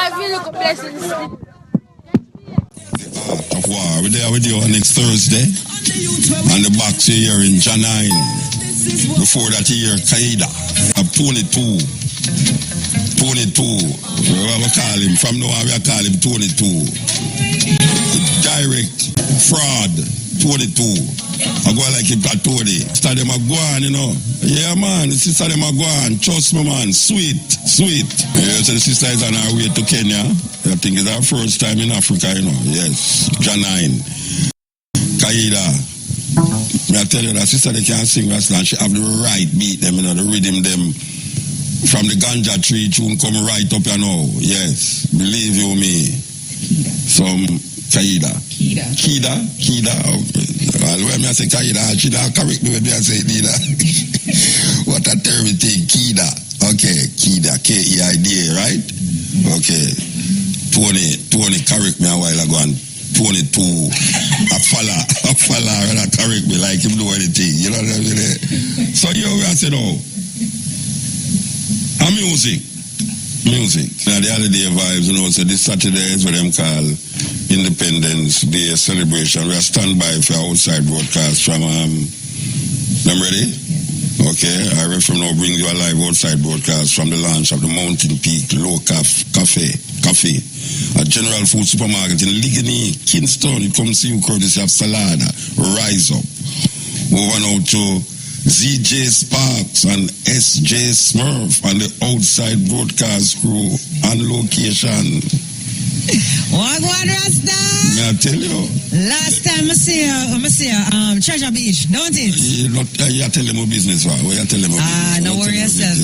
I feel like a blessing. Of war. We're there with you next Thursday. And the box here in Janine. Before that year, Qaeda. Tony 2. Tony 2. We call him. From now on, we call him Tony 2. Direct fraud. Tony 2. I go like him that Tony. Sister them a go on, you know. Yeah, man. The sister them a go on. Trust me, man. Sweet. Yeah, so the sister is on her way to Kenya. I think it's our first time in Africa, you know. Yes. Janine. Qaeda. I tell you that sister they can't sing last night. She have the right beat them, you know, the rhythm them. From the ganja tree tune come right up, you know. Yes. Believe you me. Some Qaeda. Kida. Well, when I say Qaeda, she don't correct me when I say Kida. What a terrible thing. Kida. Okay. Kida. K-E-I-D-A, right? Okay. Tony correct me a while ago and 22. A fella when I correct me like him do anything. You know what I mean? So here we are saying, oh. And music. Now the holiday vibes, you know, so this Saturday is what them call Independence Day celebration. We are standby for outside broadcast from them ready? Okay, I will from now bring you a live outside broadcast from the launch of the Mountain Peak Low Cafe at General Food Supermarket in Ligony, Kingston. You come see you courtesy of Salada. Rise up. Over now to ZJ Sparks and SJ Smurf and the outside broadcast crew on location. What Rasta? May I tell you? Last time I see Treasure Beach, don't it? You tell them my business, right? What you tell them? No worry yourself.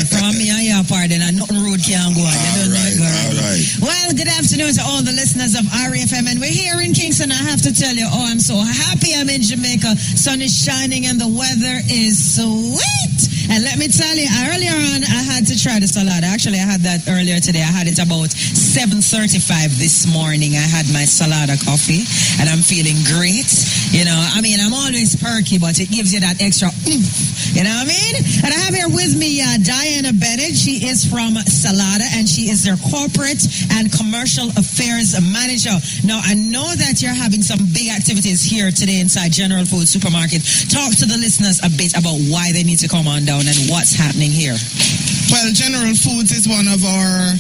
From me and your part, and nothing rude can't go on. All right. Well, good afternoon to all the listeners of RFM, and we're here in Kingston. I have to tell you, I'm so happy I'm in Jamaica. Sun is shining and the weather is sweet. And let me tell you, earlier on, I had to try the salad. Actually, I had that earlier today. I had it about 7:35 this morning. I had my Salada coffee, and I'm feeling great. You know, I mean, I'm always perky, but it gives you that extra oomph. You know what I mean? And I have here with me Diana Bennett. She is from Salada, and she is their corporate and commercial affairs manager. Now, I know that you're having some big activities here today inside General Food Supermarket. Talk to the listeners a bit about why they need to come on down and what's happening here. Well, General Foods is one of our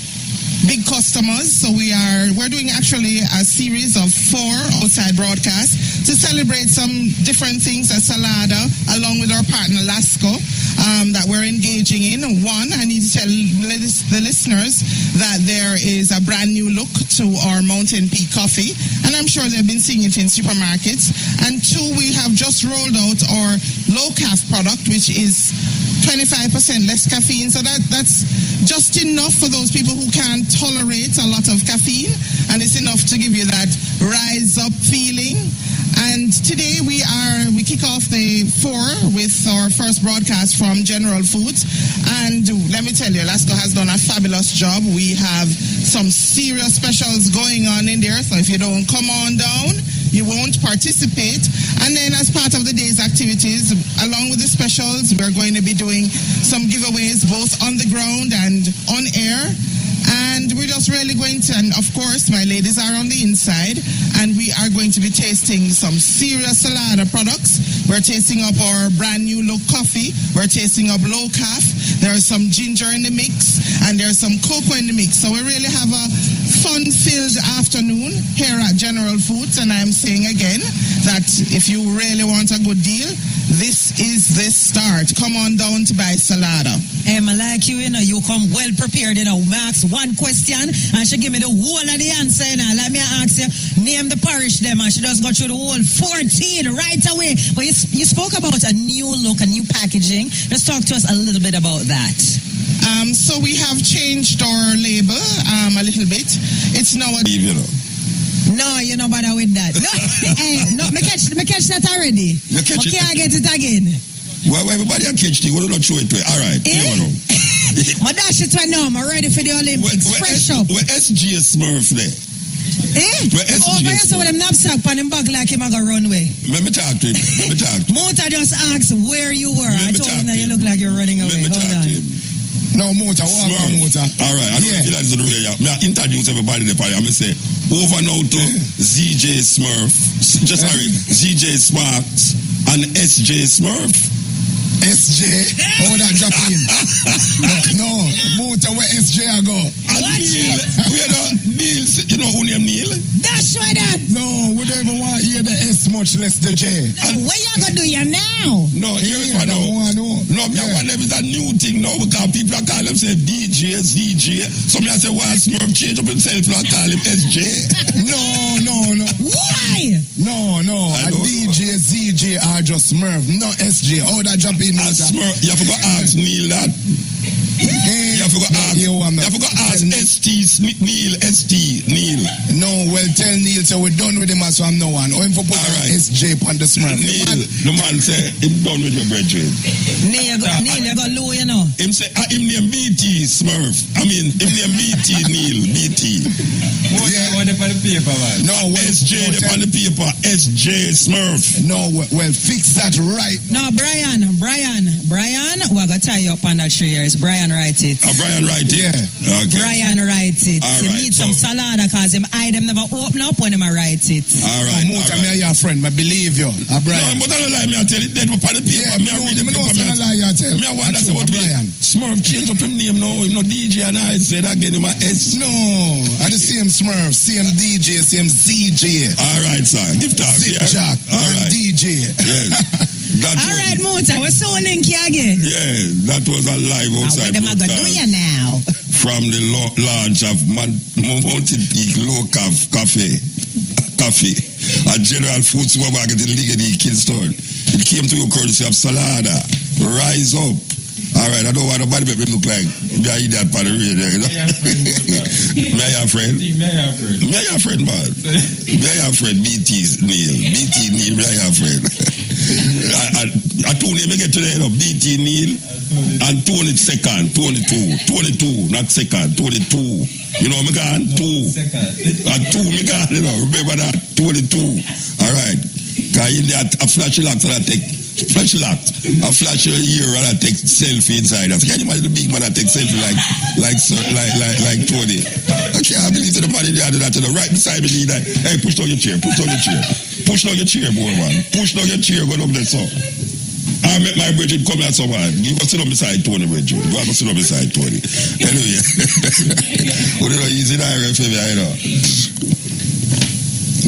big customers, so we're doing actually a series of 4 outside broadcasts to celebrate some different things at Salada, along with our partner Lasco, that we're engaging in. One, I need to tell the listeners that there is a brand new look to our Mountain Peak coffee, and I'm sure they've been seeing it in supermarkets. And 2, we have just rolled out our low calf product, which is 25% less caffeine, so that's just enough for those people who can't tolerate a lot of caffeine, and it's enough to give you that rise up feeling. And today we kick off the 4 with our first broadcast from General Foods, and let me tell you, Lasco has done a fabulous job. We have some serious specials going on in there, so if you don't come on down, you won't participate. And then as part of the day's activities, along with the specials, we're going to be doing some giveaways both on the ground and on air. And we're just really going to, and of course, my ladies are on the inside, and we are going to be tasting some serious Salada products. We're tasting up our brand new low coffee. We're tasting up low calf. There's some ginger in the mix, and there's some cocoa in the mix. So we really have a fun-filled afternoon here at General Foods, and I'm saying again that if you really want a good deal, this is the start. Come on down to buy Salada. Hey, I like you, you come well prepared, I ask one question, and she give me the whole of the answer, Let me ask you, name the parish them, and she just got through the whole 14 right away. But you spoke about a new look, a new packaging. Just talk to us a little bit about that. So we have changed our label a little bit. It's now No, you know bother with that. No, me catch that already. Okay, I get it again. Well, everybody can catch it. We don't show it to it. All right. My dash it right now. I'm ready for the Olympics. Fresh up. Where SG Smurf there? Where SG Smurf? So them knapsack on him back like him a go runway. Let me talk to him. Mota just asked where you were. I told him that you look like you're running away. Hold on. No, Motor, Motor. All right, I don't feel like it's on the radio. I introduce everybody in the party. I'm going to say, over now to ZJ Smurf. ZJ Smarks and SJ Smurf. SJ? Oh, that drop in. No, Motor, where SJ I go? Neil. Neil, you know who named Neil? That's right, that. No, we don't even want to hear the S, much less the J. What you gonna do you now? No, here's what I want. No, one is a new thing now because people are calling themselves DJ, ZJ. Some say, why Smurf change up himself and call him SJ? No. Why? No. A DJ, ZJ are just Smurf, not SJ. Oh, that jump in. Smurf, you have to go ask Neil that. You have to go ask ST, Neil. No, well, tell Neil, so we're done with him as from now on. Or him for put SJ on the Smurf. Neil, the man say, I'm done with your brethren. Neil, you got low, you know. Him say, him name BT Smurf. I mean, him name BT Neil, BT. On the paper, man. No, SJ on the paper, SJ Smurf. No, well, fix that right. No, Brian, we're gonna tie you up on that 3 years. Brian write it. Brian write it? Yeah. Okay. Brian write it. He needs some salad because him eye them never open up when him write it. All right. Motor, me your friend, I believe you. Brian. No, but I don't lie, me I tell it dead upon the paper. Yeah, me I read it, me I lie, I tell. Me I want to say what Brian. Smurf change up him name now. Him no DJ and I said again him a S. No, I the same Smurf, same DJ, same ZJ. All right, sir. Give talk. Zip Jack, all right. DJ. Yes. All right, Motor, we're so link you again. Yeah, that was a live outside. What am I gonna do you now? From the launch of Mountain Peak Low Cafe, a general food supermarket in Ligety, Kingston. It came to your courtesy of Salada. Rise up. All right, I don't want nobody make me look like me I eat that part of the radio. You know? Me I have friend. Man. Me I have friend. BT Neil, me I have friend. I told him I get to the end of BT Neil and Tony second, 22, not second, 22. You know, me gone 2. And 2, me gone, you know, remember that, 22. All right. Because in that, a flash lock, so I take flash lock, a flash your ear, and I take selfie inside. I can you imagine the big man that take selfie like Tony? I can't believe the body there, that right beside me, like, hey, push down your chair, boy, man. Push down your chair, go up there, so. I met my brethren come here somewhere. You go sit up beside Tony, brethren. You go sit up beside Tony. Anyway, what do you know, easy there, you know.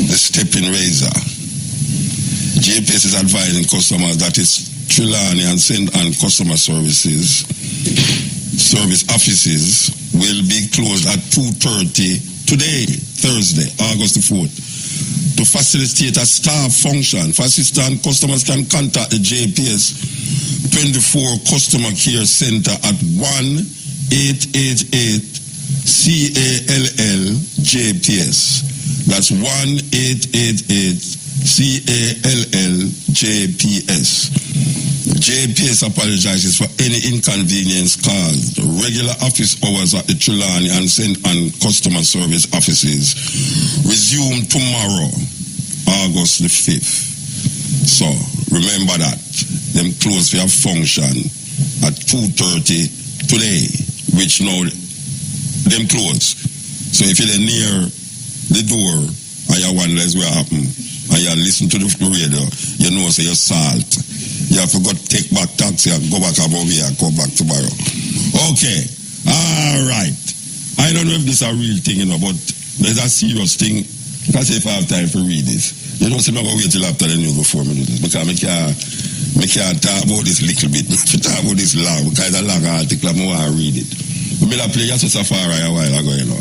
The stepping razor. JPS is advising customers that its Trelawney and St. Anne customer service offices will be closed at 2:30 today, Thursday, August the 4th. To facilitate a staff function, for assistant customers can contact the JPS 24 Customer Care Center at 1-888-CALL-JPS. That's 1-888-CALL-JPS. JPS apologizes for any inconvenience caused. Regular office hours at the Trelawney and St. Anne customer service offices resume tomorrow, August the 5th. So, remember that. Them close for a function at 2:30 today, which now them close. So if you're near the door and you wonder what happen, and you listen to the radio, you know say you're salt. You have to go take back taxi and go back above here and come back tomorrow. Okay. All right. I don't know if this is a real thing, you know, but there's a serious thing. Because if I have time to read this, you don't see me wait till after the news before me do this. Because I can't talk about this little bit. I talk about this long, because it's a long article, I want to read it. We made a play just Safari a while ago, you know.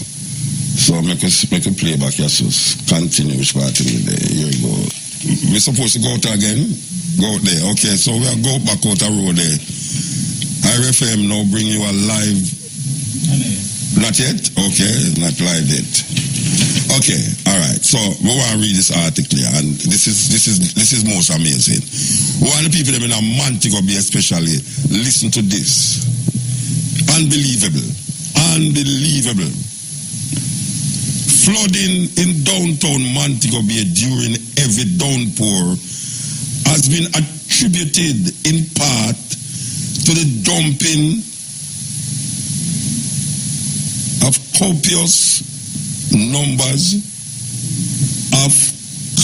So make a play back Jesus. Continue which part in the day. Here you go. We're supposed to go out again? Go out there. Okay, so we'll go back out the road there. RFM now bring you a live. Not yet? Okay, not live yet. Okay, all right. So we want to read this article here, and this is most amazing. We want the people that in Montego Bay especially listen to this. Unbelievable. Flooding in downtown Montego Bay during heavy downpour has been attributed in part to the dumping of copious numbers of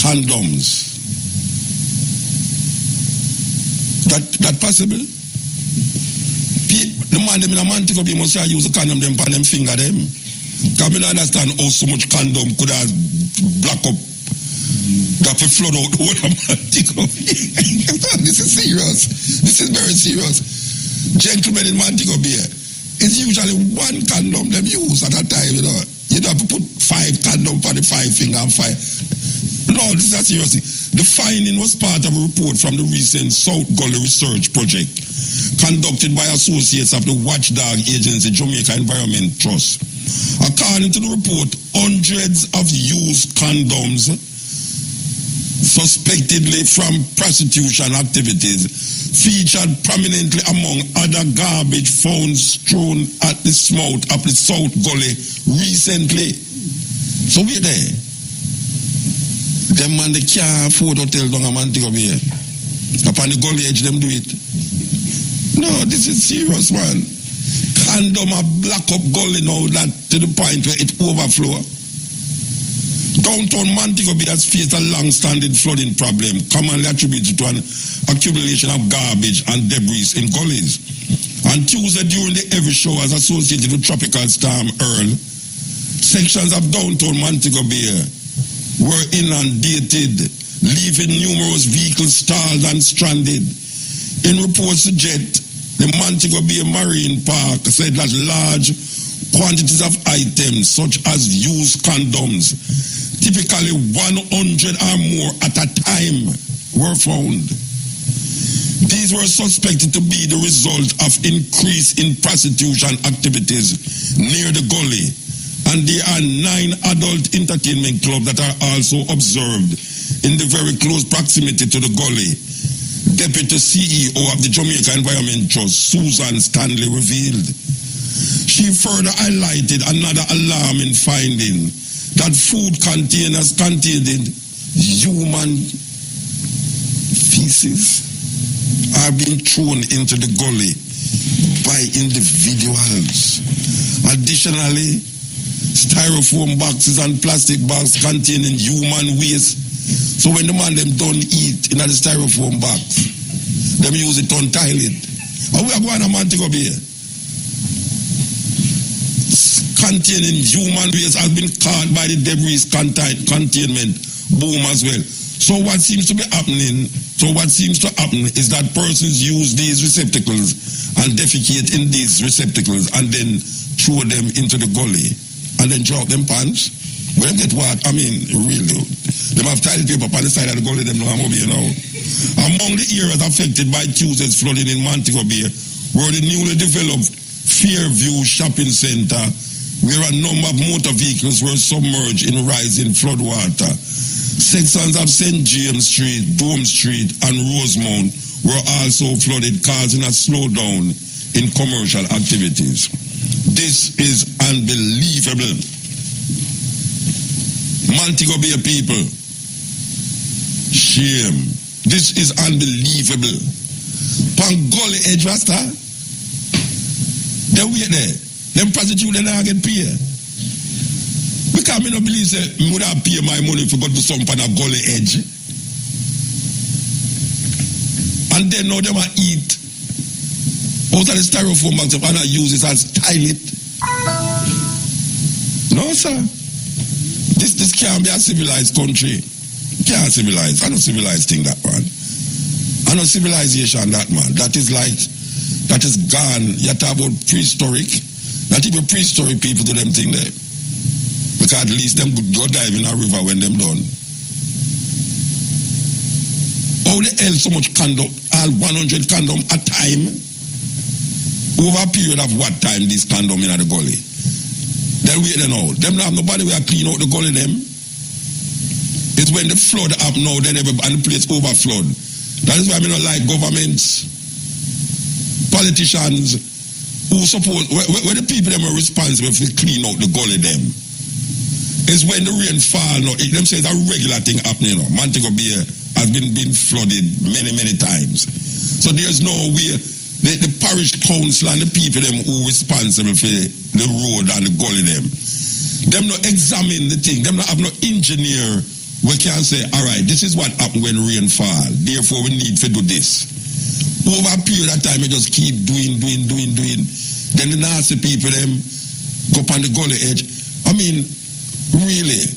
condoms. That possible? The man them in a Montego Bay must use a condom them on them finger them. Because I don't understand how so much condom could have block up that will flood out the whole of Montego Bay. This is serious. This is very serious. Gentlemen in Montego Bay, it's usually one condom them use at a time, you know. You don't have to put 5 condoms for the 5 finger and 5. No, this is not serious. The finding was part of a report from the recent South Gully Research Project conducted by associates of the watchdog agency Jamaica Environment Trust. According to the report, hundreds of used condoms suspectedly from prostitution activities featured prominently among other garbage found strewn at the mouth of the South Gully recently. So we're there. Them man, they can't afford hotel down a Montego Bay. Upon the gully edge, them do it. No, this is serious, man. Condom a black up gully now that to the point where it overflow. Downtown Montego Bay has faced a long-standing flooding problem, commonly attributed to an accumulation of garbage and debris in gullies. On Tuesday, during the heavy showers associated with Tropical Storm Earl, sections of downtown Montego Bay were inundated, leaving numerous vehicles stalled and stranded. In reports suggest the Montego Bay Marine Park said that large quantities of items such as used condoms, typically 100 or more at a time, were found. These were suspected to be the result of increase in prostitution activities near the gully, and there are 9 adult entertainment clubs that are also observed in the very close proximity to the gully. Deputy CEO of the Jamaica Environment Trust, Susan Stanley, revealed. She further highlighted another alarming finding, that food containers containing human feces are being thrown into the gully by individuals. Additionally, styrofoam boxes and plastic bags containing human waste. So when the man them don't eat in the styrofoam box, them use it on toilet. And we are going to Montego Bay. Containing human waste has been caught by the debris containment boom as well. So what seems to happen is that persons use these receptacles and defecate in these receptacles and then throw them into the gully and then drop them pants. We don't get what? I mean, really. They have toilet paper on the side of the gully, them know I'm over here now. Among the areas affected by Tuesday's flooding in Montego Bay were the newly developed Fairview Shopping Center, where a number of motor vehicles were submerged in rising flood water. Sections of St. James Street, Dome Street, and Rosemount were also flooded, causing a slowdown in commercial activities. This is unbelievable. Montego Bay people, shame. This is unbelievable. Pangoli edge rasta, they wait there. Them prostitute they not get paid. Because I don't believe that I would have paid my money for go to some kind of gully edge. And then now they might eat out of the styrofoam box and I use it as toilet. No, sir. This can't be a civilized country. Can't civilize. I don't civilize thing that man. I know civilization that man. That is gone. You talk about prehistoric. Not even prehistoric people do them thing there. Because at least them could go dive in a river when them done. How the hell so much condom, all 100 condom a time? Over a period of what time this condom in the gully? Then wait them out. Them don't have nobody will clean out the gully them. It's when the flood up now, then everybody and the place overflood. That is why I don't like governments, politicians, who suppose, when the people them are responsible for clean out the gully them, is when the rain fall now, them say it's a regular thing happening, you know. Montego Bay has been flooded many, many times. So there's no way the parish council and the people them who responsible for the road and the gully them not examine the thing, them not have no engineer we can say, all right, this is what happen when rain fall, therefore we need to do this. Over a period of time, we just keep doing. Then the nasty people them go up on the gully edge. I mean, really,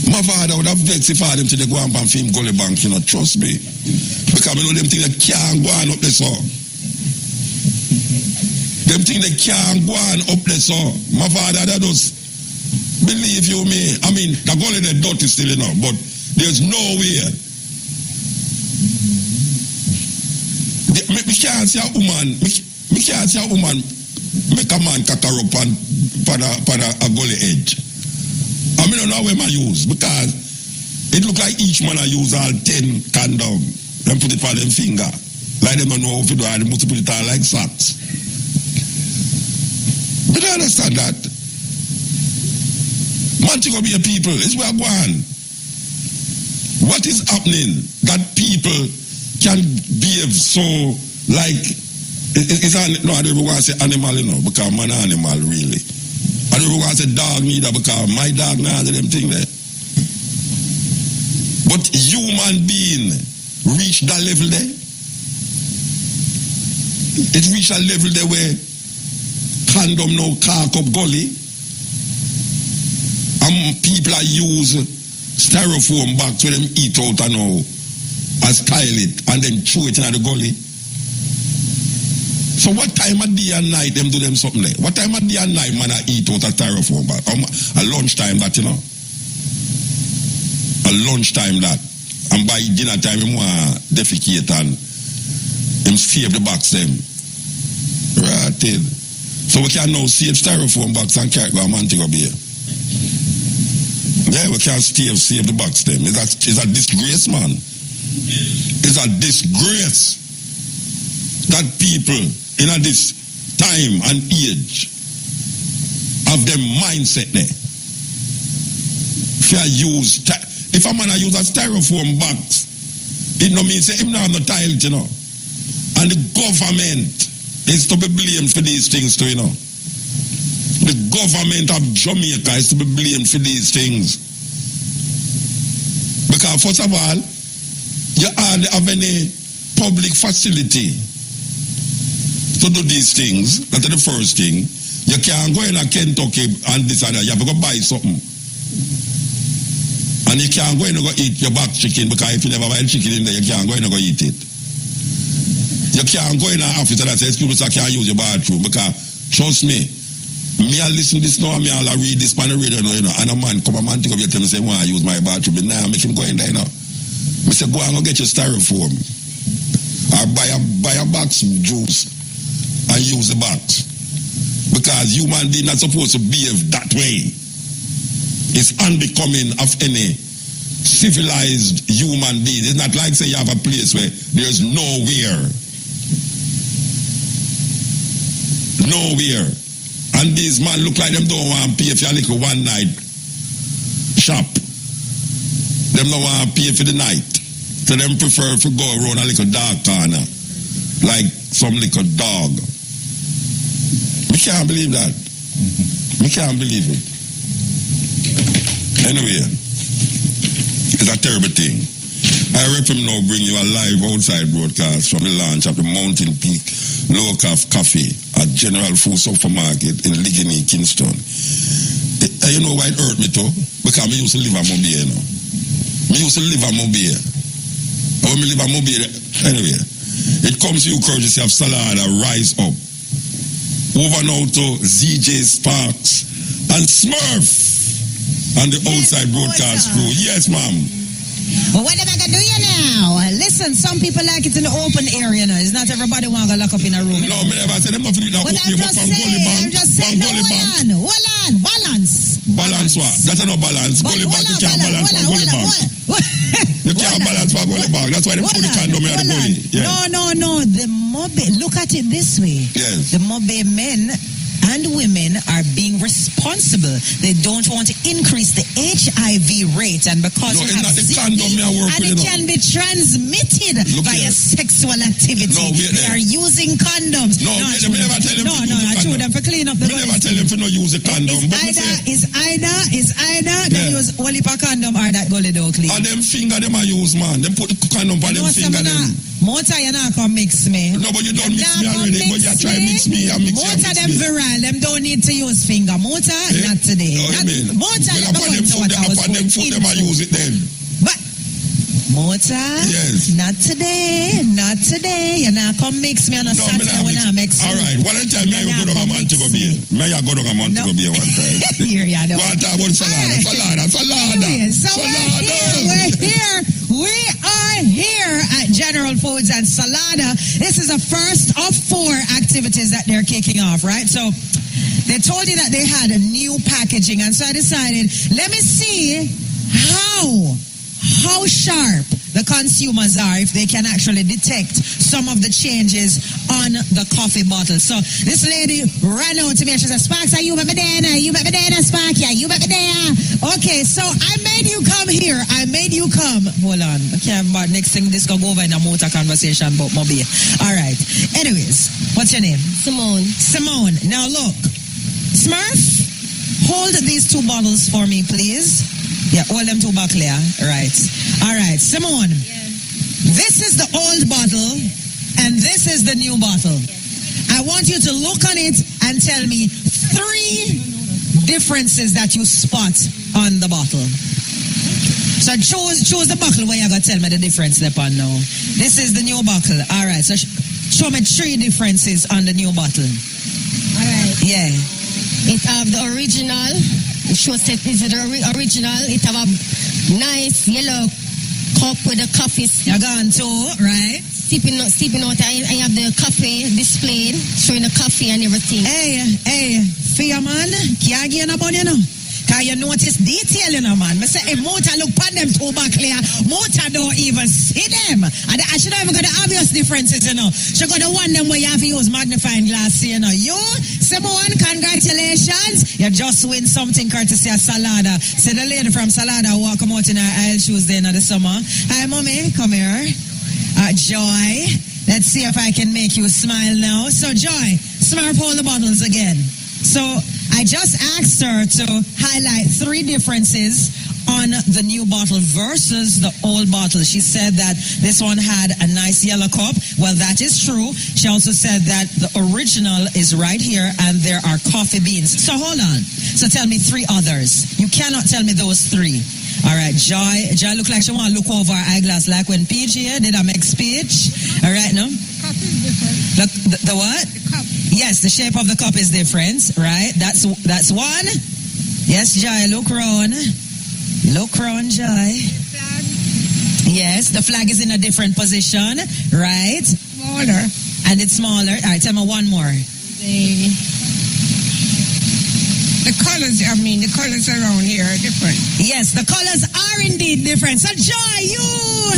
my father would have vexed if I had them to the go and film gully bank, you know, trust me. Because I know them think they can't go on up the song. Them think they can't go on up the song. My father, that does, believe you me, I mean, the gully the dirty still, you know, but there's no way. Me can't see a woman, me can't see a woman make a man cack her up on a gully edge. I mean, I don't know where I use, because it look like each man I use all 10 condom and put it on them finger. Like them don't know how to do it, they must put it on like socks. But I understand that. Montego Bay people, is where I'm going. What is happening that people can behave so like, no, I don't even want to say animal, you know, because I'm an animal, really. I don't even want to say dog neither, because my dog now has them thing there. But human being reach that level there. It reach a level there where condom now cark up gully. And people are use styrofoam bags where them eat out and now and style it and then throw it in the gully. So what time of day and night them do them something there? What time of day and night man I eat out a styrofoam bag? A lunchtime that, you know. A lunchtime that. And by dinner time him want defecate and him save the box them. Right in. So we can now save styrofoam box and carry go a Montego Bay. Yeah, we can save the box them. It's a disgrace, man. It's a disgrace that people in this time and age have them mindset there. If a man use a styrofoam box, it no means him not no tile, you know. And the government is to be blamed for these things too, you know. The government of Jamaica is to be blamed for these things. Because first of all, you hardly have any public facility to do these things. That's the first thing. You can't go in a Kentucky and this and that. You have to go buy something. And you can't go in and go eat your back chicken, because if you never buy chicken in there, you can't go in and go eat it. You can't go in an office and say, excuse me, I can't use your bathroom, because trust me, I listen to this now, I read this on the radio now, you know, and a man come a man think of you tell me say, I use my bathroom, but now I make him go in there, you know. I say, go and go get your styrofoam. Or buy a box of juice and use the box. Because human beings not supposed to behave that way. It's unbecoming of any civilized human being. It's not like say you have a place where there's nowhere. And these man look like them don't want to pay for a little one night shop. Them don't want to pay for the night. So them prefer to go around a little dark corner. Like some little dog. We can't believe that. We can't believe it. Anyway, it's a terrible thing. I reckon now bring you a live outside broadcast from the launch of the Mountain Peak Local Coffee at General Food Supermarket in Ligony, Kingston. You know why it hurt me too? Because I used to live at Mobile, you know. I used to live at Mobile. When I live at Mobile, anyway, it comes to you courtesy of Salada Rise Up. Over now to ZJ Sparks and Smurf. And the outside broadcast crew. Yes, ma'am. Well, what am I going to do you now? Listen, some people like it in the open area now. It's not everybody want to lock up in a room. No, I never said them not to do that. But I'm just saying, hold on, balance. Balance what? That's not balance. Gully bag, you can't balance for gully bag. You can't balance for gully bag. That's why they put the condom in the gully. Yeah. No. The Mobe, look at it this way. Yes. The Mobe men and women are being responsible. They don't want to increase the HIV rate, and because No, you it's have not the SIDS, condom me I work and with, it you know. can be transmitted Look via here. sexual activity. No, wait they there. are using condoms. No, me never tell them no, to no, use the I chew condom. them for clean up the Me never tell them to not use a condom. But me say, It's either they Yeah. use only per condom or that gully dog clean. and them finger them I use, man. Them put the condom on them No, finger them. Motor, you not come mix me. No, but you don't mix me Nah, come already. But you try mix me and mix you. Motor them virile. Them don't need to use finger. Motor, not today. No, you mean? Motor, Well, let me upon go them into foot, what I was upon them going foot, them I into. use it then. But Motor, Yes. not today. Not today. You not come mix me on a No, me Saturday not when mix. I mix All right. One time, me I go down a Montego Bay. Me I go down a Montego Bay one time. Here, yeah, no. One time about salada. Anyway, so we're here. We are here at General Foods and Salada. This is the first of 4 activities that they're kicking off, right? So they told you that they had a new packaging, and so I decided, let me see how sharp the consumers are if they can actually detect some of the changes on the coffee bottle. So this lady ran out to me and she said, Sparks, are you met me there? You met me there, Spark? Yeah, you met me there. Okay, so I made you come here. I made you come. Hold on. I can't, but next thing this go over in a motor conversation about Mobile. All right. Anyways, what's your name? Simone. Now look. Smurf, hold these 2 bottles for me, please. Yeah, hold them 2 back there. Right. All right. Simone. This is the old bottle and this is the new bottle. I want you to look on it and tell me 3 differences that you spot on the bottle. So choose the bottle where you got to tell me the difference upon now. This is the new bottle. All right. So show me 3 differences on the new bottle. All right. Yeah. It have the original. It shows that this is the original. It have a nice yellow cup with the coffee. You're gone too, right? Sipping out. I have the coffee displayed, showing the coffee and everything. Hey, fear man, can't get up on you know. Cause you notice detail, you know, man. I say, if motor look pan them 2 back clear, motor don't even see them. And I should have even got the obvious differences, you know. She got the one them where you have to use magnifying glass, you know. You, Simone, congratulations. You just win something courtesy of Salada. See the lady from Salada who come out in her aisle shoes there in the summer. Hi, mommy, come here. Joy. Let's see if I can make you smile now. So, Joy, Smurf, hold the bottles again. So, I just asked her to highlight 3 differences on the new bottle versus the old bottle. She said that this one had a nice yellow cup. Well, that is true. She also said that the original is right here and there are coffee beans. So hold on. So tell me 3 others. You cannot tell me those 3. All right, Joy look like she want to look over her eyeglass like when PG did a make speech. All right, no? Cup is different. Look, the what? The cup. Yes, the shape of the cup is different, right? That's one. Yes, Joy, look round. Look round, Joy. Flag. Yes, the flag is in a different position, right? Smaller. And it's smaller. All right, tell me one more. The colors around here are different. Yes, the colors are indeed different. So, Joy, you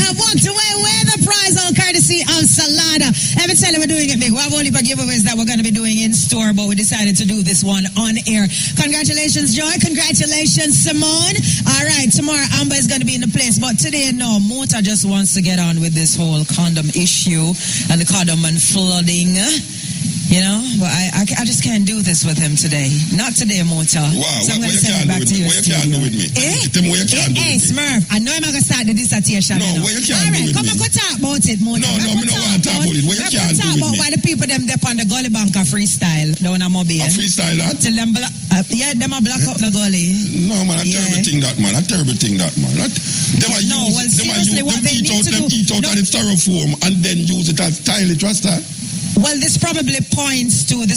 have walked away with the prize all courtesy of Salada. Let me tell you, we're doing it big. We have only for giveaways that we're going to be doing in store, but we decided to do this one on air. Congratulations, Joy. Congratulations, Simone. All right, tomorrow Amber is going to be in the place, but today, no, Mota just wants to get on with this whole condom issue and the condom and flooding. You know, but I just can't do this with him today. Not today, Mota. Wow, so I'm what going to you send it can't back do to you. with me? What you can't do with me? Tell me what you can't do with me. Smurf, I know I'm going to start the dissertation. No, you know. what you can't All do right, with come me? on, go talk about it, Mota. No, me no want to talk about it. What you can't do talk with about me? why the people them dep on the gully banker freestyle down at Mobile. A freestyle that? Till them yeah, them a block up the gully. No, man, a terrible thing that, man. A terrible thing that, man. Them a No, well, seriously, what they need to do- eat out No. of the styrofoam and then use it as tile it, what's that? Well, this probably points to a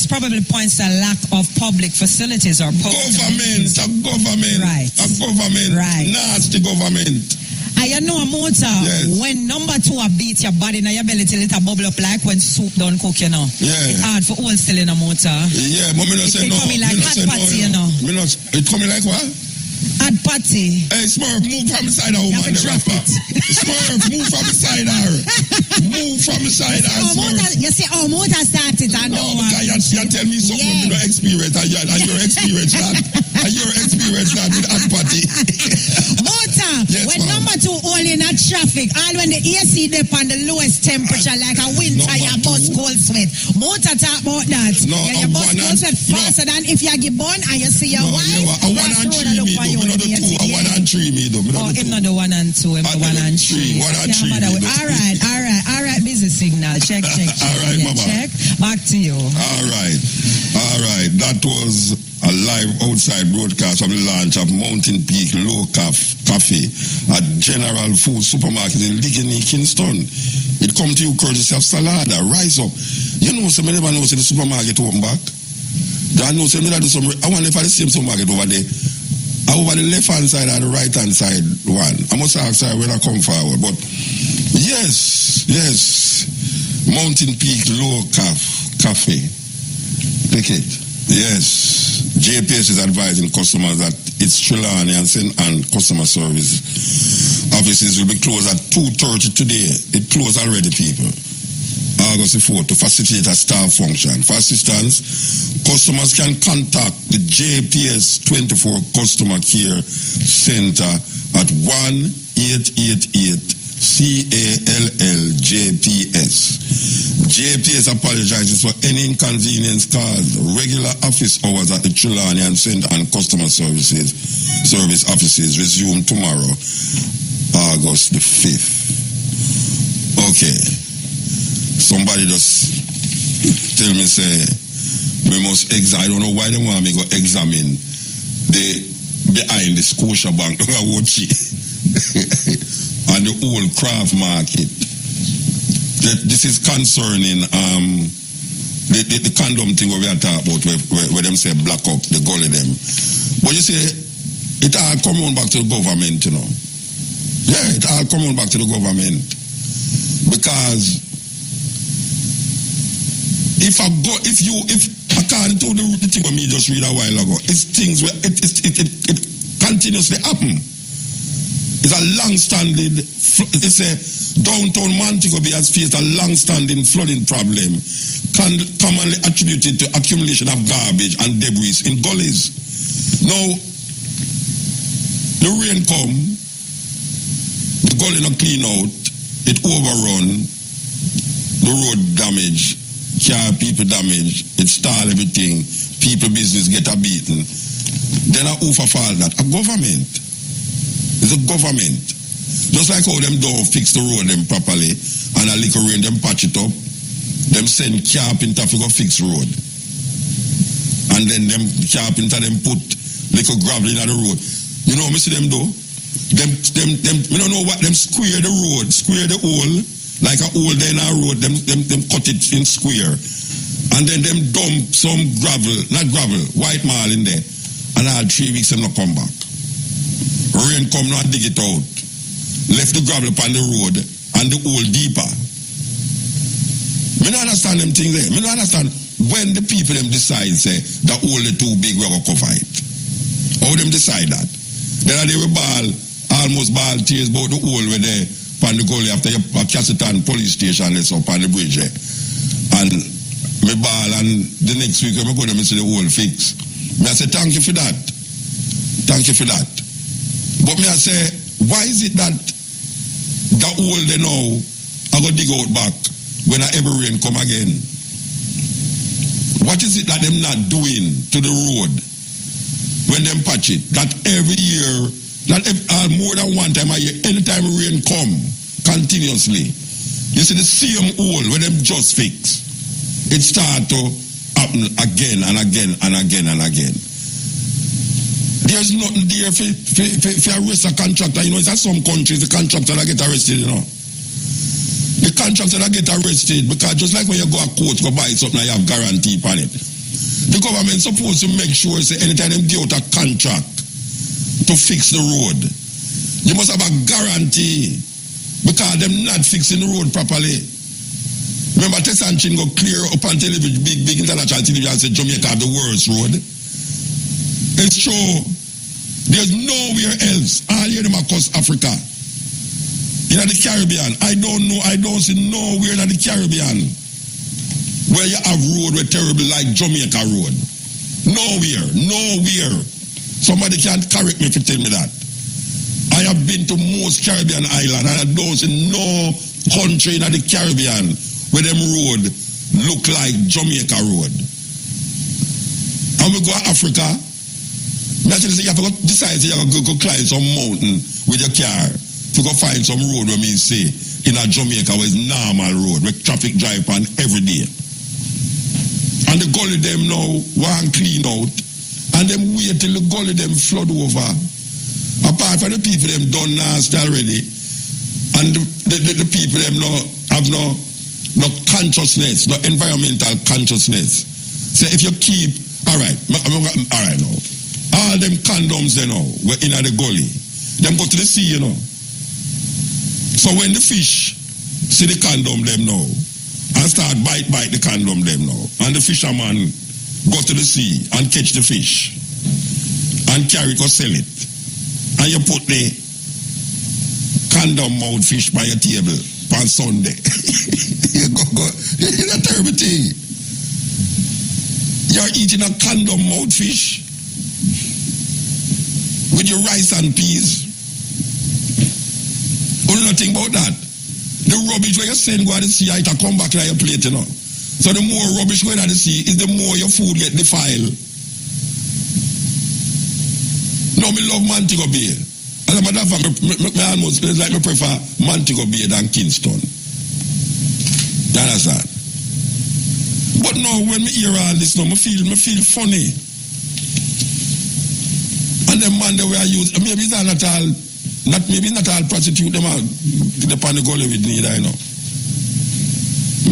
lack of public facilities or public Government. Right. A government. Right. Nasty government. I know a motor Yes. when number 2 a beat your body in your belly till it a bubble up like when soup don't cook, you know. Yeah. It's hard for all still in a motor. Yeah, but me not say It no. coming like Me not hot say patty, you know. Me not, it coming like what? At party. Hey, Smurf, move from beside her woman, the rapper. Smurf, move from beside her. Move from beside her, Smurf. You see, motor started, I know. No, because you tell me something you don't experience, and your experience that. And your experience that with at party. Motor, Yes, when ma'am. number 2 all in a traffic, all when the AC dip on the lowest temperature, like a winter, your bus cold sweat. Motor talk about that. No, your bus cold sweat faster than if you get born and you see your wife. I 1 and 3 me though, not the 2. I 1 and 3 me though. Oh, him not the 1 and 2, him the 1 and 3. 1 and 3 me though. All right, busy signal. Check. All right, yeah, Mama. check. Back to you. All right. That was a live outside broadcast of the launch of Mountain Peak Low Cafe at General Food Supermarket in Ligony, Kingston. It come to you courtesy of Salada. Rise up. You know, some never know the supermarket open back. I know some do some. I wonder if I the same supermarket over there. Over the left hand side or the right hand side one. I must ask her when I come forward. But yes. Mountain Peak Low Cafe. Take it. Yes. JPS is advising customers that its Trelawney and customer service offices will be closed at 2:30 today. It closed already, people. August the 4th to facilitate a staff function. For assistance, customers can contact the JPS 24 Customer Care Center at 1-888-CALL-JPS. JPS apologizes for any inconvenience caused. Regular office hours at the Trelawney and customer service offices resume tomorrow, August the 5th. Okay. Somebody just tell me, say, we must I don't know why they want me to examine the behind the Scotia Bank and the old craft market. This is concerning the condom thing where we are talking about, where them say black up, the gully them. But you see, it all come on back to the government, you know. Yeah, it all come on back to the government. Because if according to the thing what me just read a while ago, it's things where it continuously happen. It's a long-standing, it's a downtown Montego Bay has faced a long-standing flooding problem, commonly attributed to accumulation of garbage and debris in gullies. Now, the rain come, the gully not clean out, it overrun, the road damage, car people damage, it stall everything, people business get a beaten. Then I overfall that. A government. It's a government. Just like how them don't fix the road them properly and a little rain them patch it up, them send carpenter to go fix road. And then them carpenter them put little gravel in the road. You know what I see them do? Them we don't know what them square the road, square the hole. Like a hole there in a road, them cut it in square. And then them dump some white marl in there. And all 3 weeks them not come back. Rain come not dig it out. Left the gravel upon the road and the hole deeper. Me don't understand them things there. Me don't understand when the people them decide say the hole is too big, we're gonna cover it. How them decide that? Then they will almost ball tears about the hole where they on the gully after Cassitan police station, let's up on the bridge. And me ball, and the next week I go to see the whole fix. Me I say, thank you for that. Thank you for that. But me I say, why is it that the hole they know I go dig out back when every rain come again? What is it that them not doing to the road when them patch it? That every year, that more than one time a year, anytime rain come continuously, you see the same hole where them just fix. It start to happen again and again and again and again. There's nothing there for arrest a contractor. You know, it's at some countries the contractor that get arrested, you know. The contractor that get arrested because just like when you go to court, go buy something, you have guarantee on it. The government supposed to make sure say anytime they give out a contract to fix the road, you must have a guarantee because them not fixing the road properly. Remember, Tess and Chin go clear up on television, big international television and say Jamaica have the worst road. It's true. There's nowhere else. All here them across Africa. In the Caribbean. I don't see nowhere in the Caribbean where you have road where terrible like Jamaica road. Nowhere. Somebody can't correct me if you tell me that. I have been to most Caribbean islands and I don't see no country in the Caribbean where them road look like Jamaica road. And we go to Africa, naturally you have to decide you have to go climb some mountain with your car to go find some road where me say in a Jamaica where it's normal road where traffic drive on every day. And the gully them now want clean out and them wait till the gully them flood over. Apart from the people them done nasty already, and the people them have no consciousness, no environmental consciousness. So if you keep, all right now, all them condoms they know were in the gully, them go to the sea, you know. So when the fish see the condom them now, and start bite the condom them now, and the fisherman go to the sea and catch the fish, and carry it or sell it. And you put the condom mouth fish by your table on Sunday. You go. It's a terrible thing. You're eating a condom mouth fish with your rice and peas. Only nothing about that. The rubbish where you send go to the sea, it come back to your plate, you know. So the more rubbish going to the sea, is the more your food get defiled. No, me love Montego Bay. As a matter of fact, me almost like me prefer Montego Bay than Kingston. You understand? But now when me hear all this now, me feel funny. And the man that we are using, maybe it's not all prostitute them are upon the gully with neither, you know.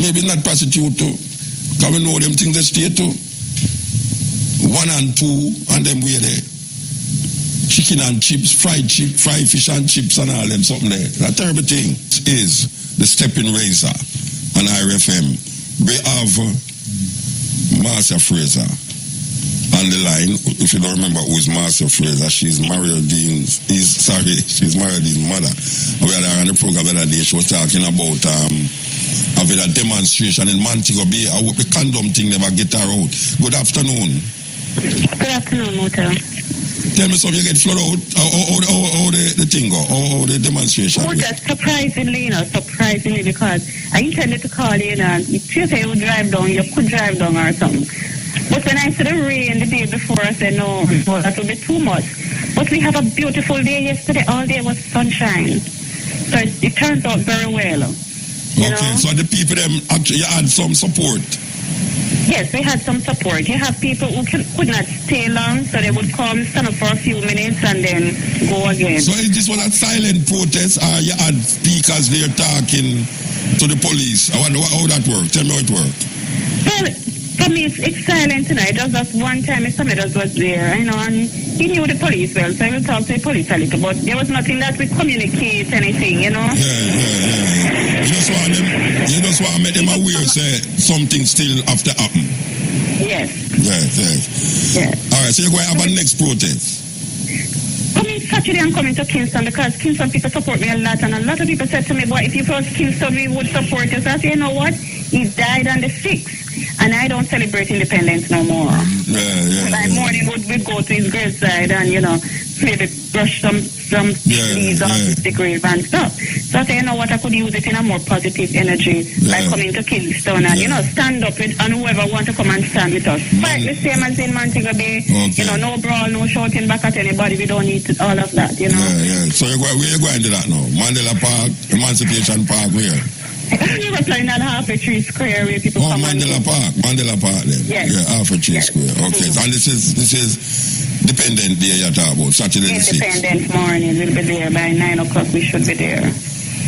Maybe not prostitute too. Because we know them things they stay too. 1 and 2 and them way there. Chicken and chips, fried fish and chips and all them something there. That terrible thing is the stepping razor on RFM. We have Marcia Fraser on the line. If you don't remember who is Marcia Fraser, she's Mario Dean's mother. We had her on the program the other day. She was talking about having a demonstration in Montego Bay. I hope the condom thing never get her out. Good afternoon. Good afternoon, Moto. Tell me something, you get flood out, how the thing go, how the demonstration Oh, that's surprisingly, because I intended to call you, if you say you drive down, you could drive down or something. But when I saw the rain the day before, I said, no, that would be too much. But we have a beautiful day yesterday, all day was sunshine. So it turns out very well. You know? So the people, them actually had some support. Yes, we had some support. You have people who could not stay long, so they would come, stand up for a few minutes, and then go again. So is this one a silent protest, or you had speakers there talking to the police? How that work? Tell me how it worked. Well, for me, it's silent tonight. Just that one time, Mr. Meadows was there, you know, and he knew the police well, so I will talk to the police a little, but there was nothing that we communicate anything, you know? Yeah. You just want to make them aware, say, something still have to happen. Yes. Yes. All right, so you're going to have a next protest? Coming Saturday, I'm coming to Kingston because Kingston people support me a lot, and a lot of people said to me, boy, if you was Kingston, we would support you. So I said, you know what? He died on the 6th, and I don't celebrate independence no more. That morning we go to his graveside and, you know, maybe brush some leaves off the grave and stuff. So I said, you know what, I could use it in a more positive energy by coming to Kingston and, you know, stand up with, and whoever want to come and stand with us. Fight the same as in Montego Bay. You know, no brawl, no shouting back at anybody. We don't need all of that, you know. So where you going to that now? Mandela Park, Emancipation Park, where? We were playing at Half a Tree Square where people come Mandela Park then. Yes. Yeah, Half a Tree Square. Okay, and this is Independent Day you're talking about, Saturday the 6th. Independence morning, we'll be there by 9 o'clock, we should be there.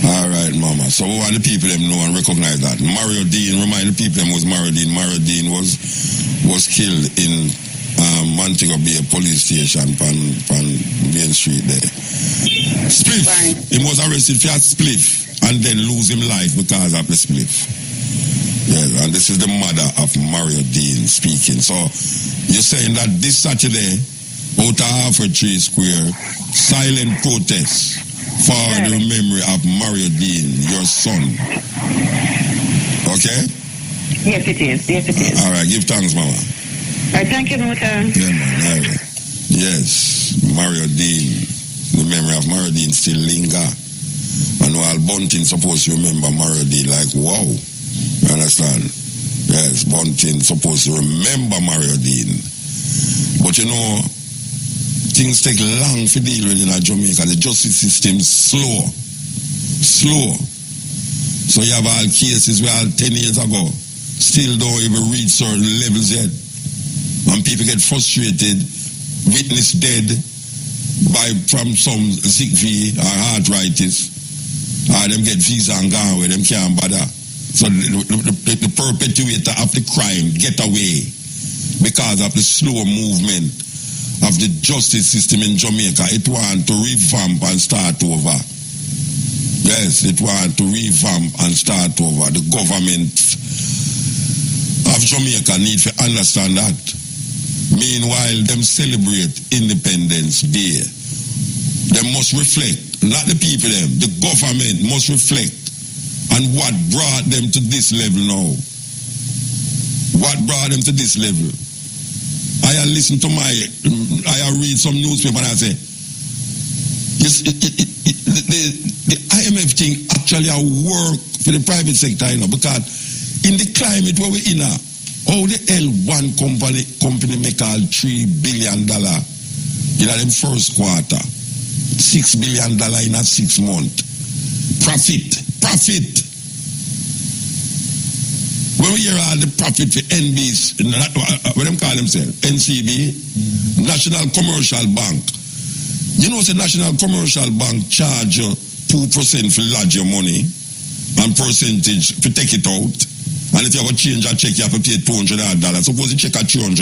All right, Mama. So we want the people them know and recognize that. Mario Dean, remind the people them was Mario Dean. Mario Dean was killed in Montego Bay police station on Main Street there. Spliff. Right. He was arrested for a spliff and then lose him life because of the spliff. Yeah, and this is the mother of Mario Dean speaking. So you're saying that this Saturday out of Halfway Tree Square, silent protest for the memory of Mario Dean, your son. Okay? Yes, it is. Yes, it is. All right, give thanks, Mama. All right, thank you, Muta. Yeah, man. All right. Yes, Mario Dean. The memory of Mario Dean still linger. And while Bunting supposed to remember Mario Dean, like, wow. You understand? Yes, Bunting supposed to remember Mario Dean. But you know, things take long to deal with in Jamaica. The justice system is slow. So you have all cases where 10 years ago still don't even reach certain levels yet. And people get frustrated, witness dead from some sick V or arthritis, or them get visa and gone away, them can't bother. So the perpetrator of the crime get away because of the slow movement of the justice system in Jamaica. It want to revamp and start over. Yes, it want to revamp and start over. The government of Jamaica need to understand that. Meanwhile, them celebrate Independence Day. They must reflect, not the people them, the government must reflect on what brought them to this level now. What brought them to this level? I read some newspaper and I say, the IMF thing actually work for the private sector, you know, because in the climate where we're in now, how the hell one company make all $3 billion in them first quarter, $6 billion in a 6 month. Profit. When we hear all the profit for NBs, what them call themselves, NCB, National Commercial Bank. You know, the National Commercial Bank charge 2% for lodge your money and percentage for take it out. And if you have a change a check, you have to pay $200. Suppose you check a $300.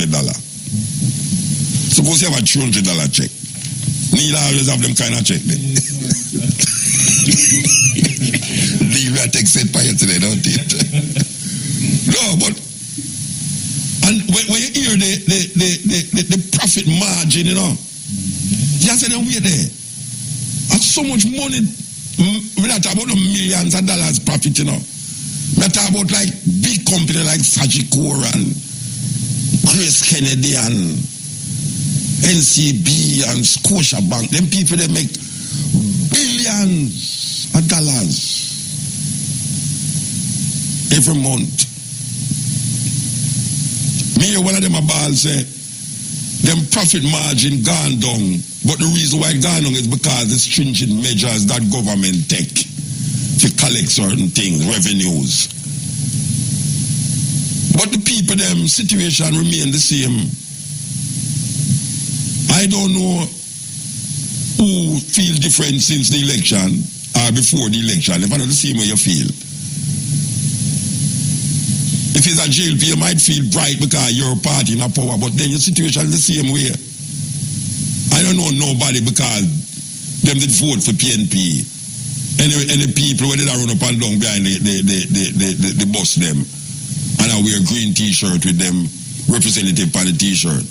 Suppose you have a $300 check. Need always have them kind of check then. Leave that take set by you today, don't it? No, but and when you hear the profit margin, you know, you say them way there. That's so much money. We're not talking about millions of dollars profit, you know. We're talking about like big company like Sagicor and Grace Kennedy and NCB and Scotiabank. Them people, they make billions of dollars every month. Me hear one of them about say, them profit margin gone down. But the reason why it gone down is because the stringent measures that government take to collect certain things, revenues. But the people, them situation remain the same. I don't know who feel different since the election or before the election. If I know the same way you feel. If it's a jail, you might feel bright because you're a party in a power, but then your situation is the same way. I don't know nobody because them did vote for PNP. Any people where they run up and down behind the bus them. And I wear a green t-shirt with them representative on the t-shirt.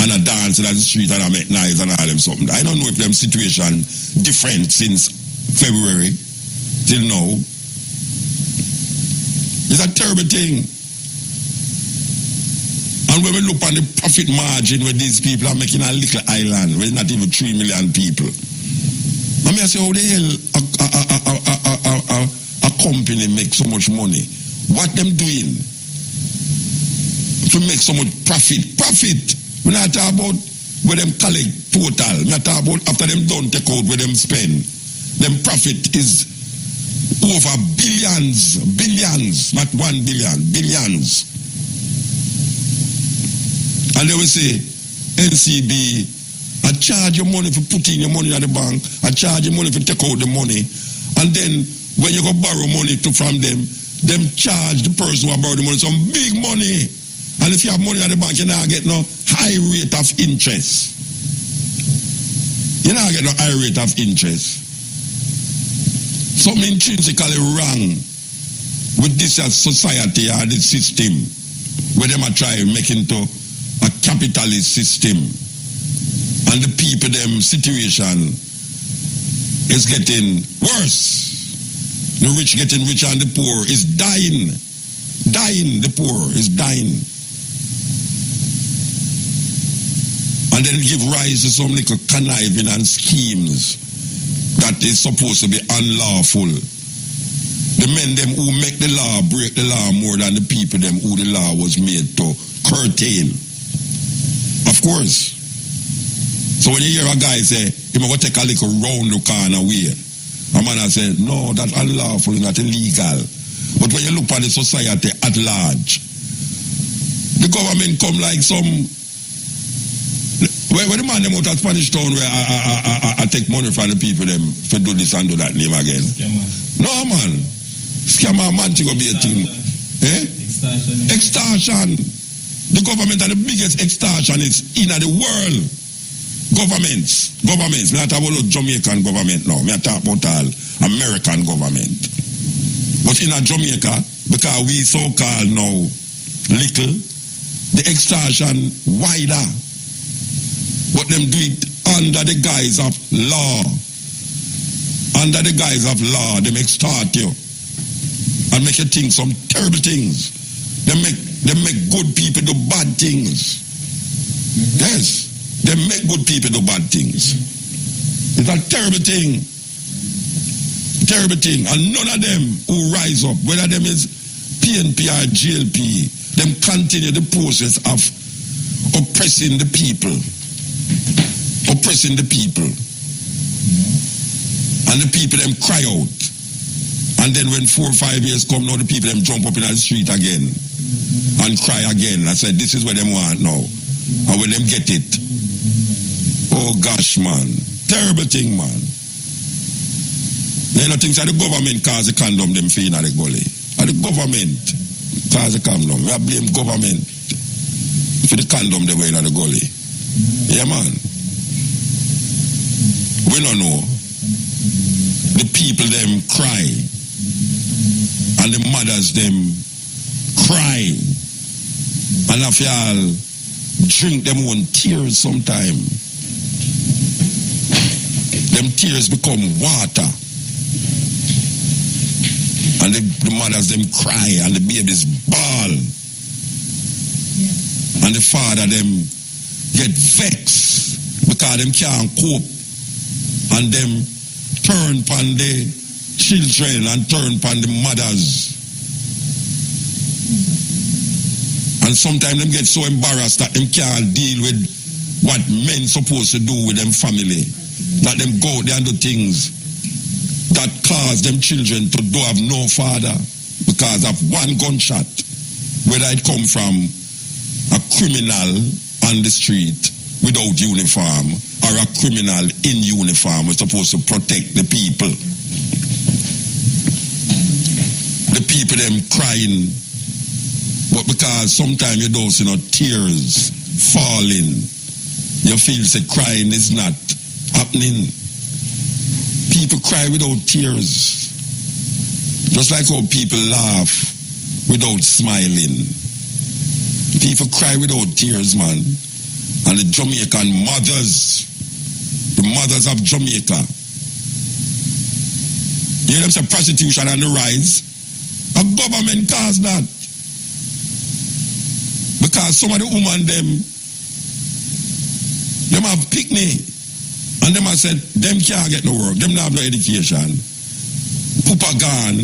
And I dance in the street and I make noise and all them something. I don't know if them situation different since February till now. It's a terrible thing. And when we look on the profit margin where these people are making a little island where not even 3 million people. I mean, I say, how the hell a company make so much money? What them doing to make so much profit? Profit. We're not talking about where them collect total. We're not talking about after them done take out where them spend. Them profit is over billions, not 1 billion, billions. And they will say, NCB, I charge your money for putting your money at the bank, I charge your money for take out the money, and then when you go borrow money from them charge the person who borrowed the money some big money. And if you have money at the bank, you're not get no high rate of interest. You're not get no high rate of interest. Something intrinsically wrong with this society or this system where them are trying to make into a capitalist system. And the people them situation is getting worse. The rich getting richer and the poor is dying. Dying, the poor is dying. And then give rise to some little conniving and schemes that is supposed to be unlawful. The men them who make the law break the law more than the people them who the law was made to curtail. Of course. So when you hear a guy say, he might take a little round the corner way, a man has said, no, that's unlawful, not illegal. But when you look at the society at large, the government come like some. When the man them out of Spanish town where I take money from the people them for do this and do that name again. No man. Scammer Montego Bay team. Extortion. The government are the biggest extortionists in the world. Governments. Me not talk about Jamaican government now. Me talk about all American government. But in Jamaica, because we so-called now little, the extortion wider. But them do it under the guise of law. Under the guise of law, them extort you and make you think some terrible things. They make good people do bad things. Yes, they make good people do bad things. It's a terrible thing. Terrible thing. And none of them who rise up, whether them is PNP or GLP, them continue the process of oppressing the people. Oppressing the people. And the people them cry out. And then when 4 or 5 years come now, the people them jump up in the street again and cry again. I said, this is what them want now. And when them get it. Oh gosh, man. Terrible thing, man. You know, things like the government cause the condom them for in the gully. And the government cause the condom. We blame government for the condom they were in the gully. Yeah, man. We don't know. The people them cry. And the mothers them cry. And if y'all drink them own tears sometime, them tears become water. And the mothers them cry and the babies bawl. And the father them get vexed because them can't cope. And them turn upon the children and turn upon the mothers. And sometimes them get so embarrassed that them can't deal with what men supposed to do with them family. That them go out there and do things that cause them children to do have no father because of one gunshot, whether it come from a criminal on the street without uniform or a criminal in uniform was supposed to protect the people. The people them crying, but because sometimes you don't see no tears falling, you feel say crying is not happening. People cry without tears. Just like how people laugh without smiling. People cry without tears, man. And the Jamaican mothers, the mothers of Jamaica, you hear them say prostitution on the rise? A government caused that. Because some of the women them have picnic. And them have said, them can't get no work, them not have no education. Poopa gone,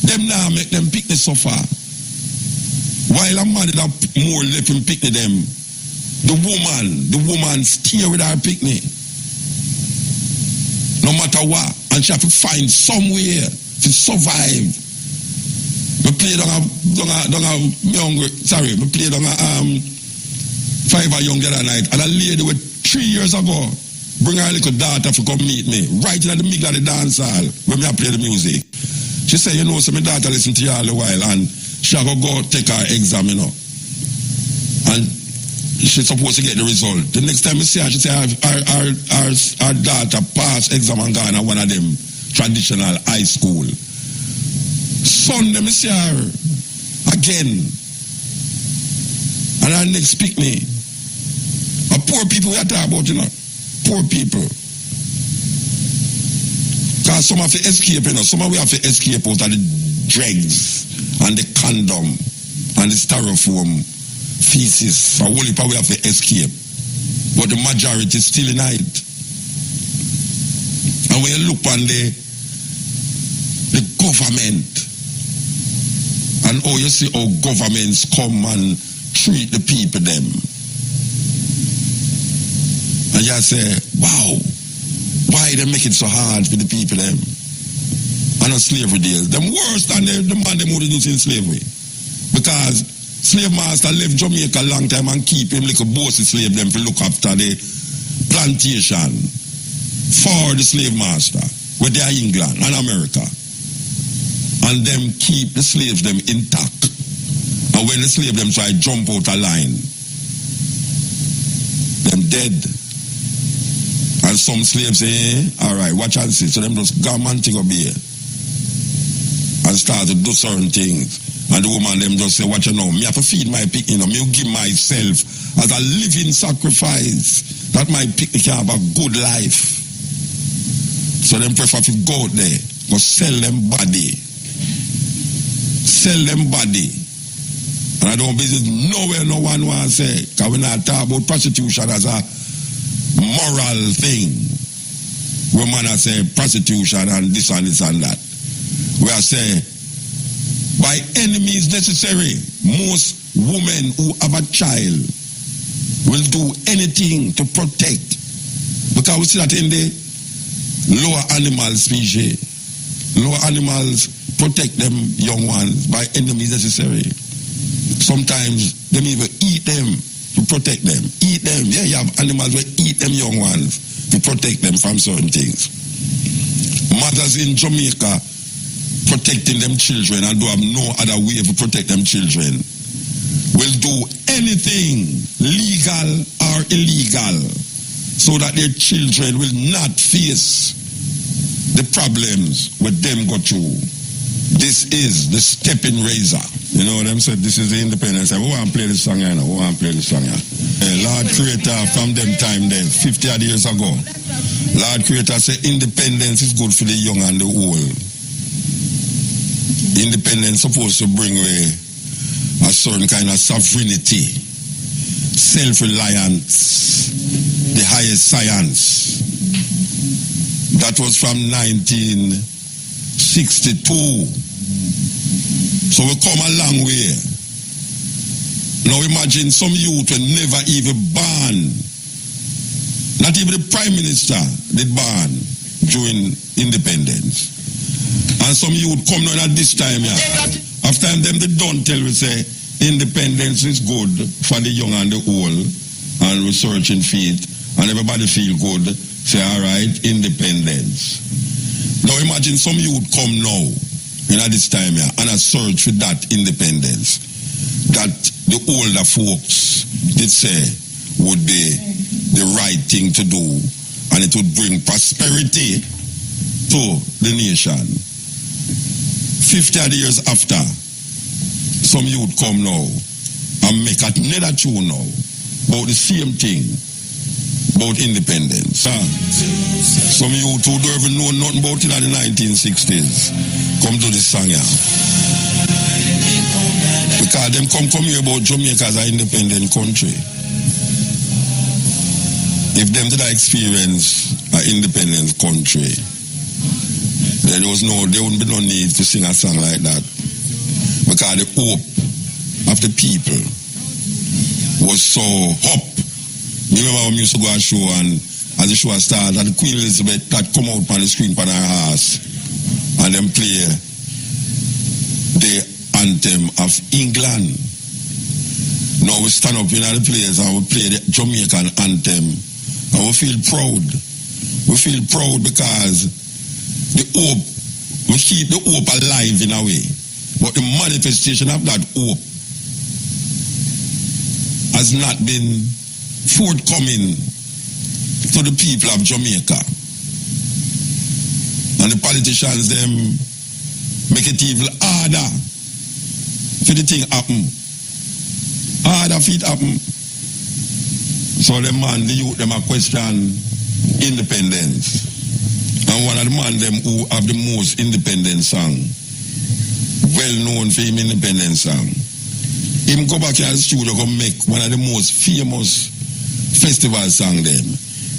them now make them picnic suffer. While a man that more left him picnic them, the woman stay with her picnic. No matter what. And she have to find somewhere to survive. We play me play down a 5 young the other night, and a lady with 3 years ago bring her little daughter to come meet me right in the middle of the dance hall when I play the music. She said, you know, so my daughter listen to you all a while and she go take her exam, you know. And she's supposed to get the result. The next time I see her, she say our daughter passed exam and gone at one of them traditional high school. Sunday, I see her again. And our next picnic, a poor people we are talking about, you know. Poor people. Because some have to escape, you know. Some of we have to escape out of the drugs and the condom and the styrofoam feces. A whole heap we have to escape. But the majority is still in it. And when you look on the government and how you see how governments come and treat the people them. And you say, wow, why they make it so hard for the people them? And on slavery days. Them worse than the man them who is in slavery. Because slave master left Jamaica a long time and keep him like a bossy slave them to look after the plantation for the slave master, where they are England and America. And them keep the slaves them intact. And when the slave them try jump out a line, them dead. And some slaves say, all right, watch and see. So them just go Montego Bay and start to do certain things. And the woman them just say, watch you know, me have to feed my pig, you know, me give myself as a living sacrifice that my pig can have a good life. So them prefer to go out there, go sell them body. Sell them body. And I don't visit nowhere no one wants to say, because we're not talking about prostitution as a moral thing. We man say prostitution and this and this and that. We are saying, by any means necessary, most women who have a child will do anything to protect. Because we see that in the lower animal species, lower animals protect them young ones by any means necessary. Sometimes they even eat them to protect them. Eat them. Yeah, you have animals that eat them young ones to protect them from certain things. Mothers in Jamaica protecting them children and do have no other way to protect them children will do anything, legal or illegal, so that their children will not face the problems with them go through. This is the stepping razor. You know what I'm saying? This is the independence. We want to play this song here now. We want to play this song here. Lord Creator from them time then, 50 odd years ago. Lord Creator said independence is good for the young and the old. Independence supposed to bring away a certain kind of sovereignty, self-reliance, the highest science. That was from 1962. So we come a long way. Now imagine some youth were never even born. Not even the Prime Minister did born during independence. And some youth come now at this time, yeah. After them they don't tell we say independence is good for the young and the old, and we searching feet, and everybody feel good. Say, all right, independence. Now imagine some youth come now, at this time, yeah, and a search for that independence that the older folks did say would be the right thing to do, and it would bring prosperity to the nation. 50 odd years after, some youth come now and make another tune now about the same thing, about independence. Some youth who don't even know nothing about it in the 1960s come to this song here. Because them come here about Jamaica as an independent country. If them did experience an independent country, there wouldn't be no need to sing a song like that. Because the hope of the people was so up. You remember when we used to go and show, and as the show started, and Queen Elizabeth that come out on the screen on her house and then play the anthem of England. Now we stand up in the place and we play the Jamaican anthem and we feel proud. We feel proud because the hope, we keep the hope alive in a way. But the manifestation of that hope has not been forthcoming to the people of Jamaica. And the politicians them make it even harder for the thing happen. Harder for it happen. So the man, the youth, them a question independence. And one of the man them who have the most independent song, well known for him independent song, him go back to the studio go make one of the most famous festival song them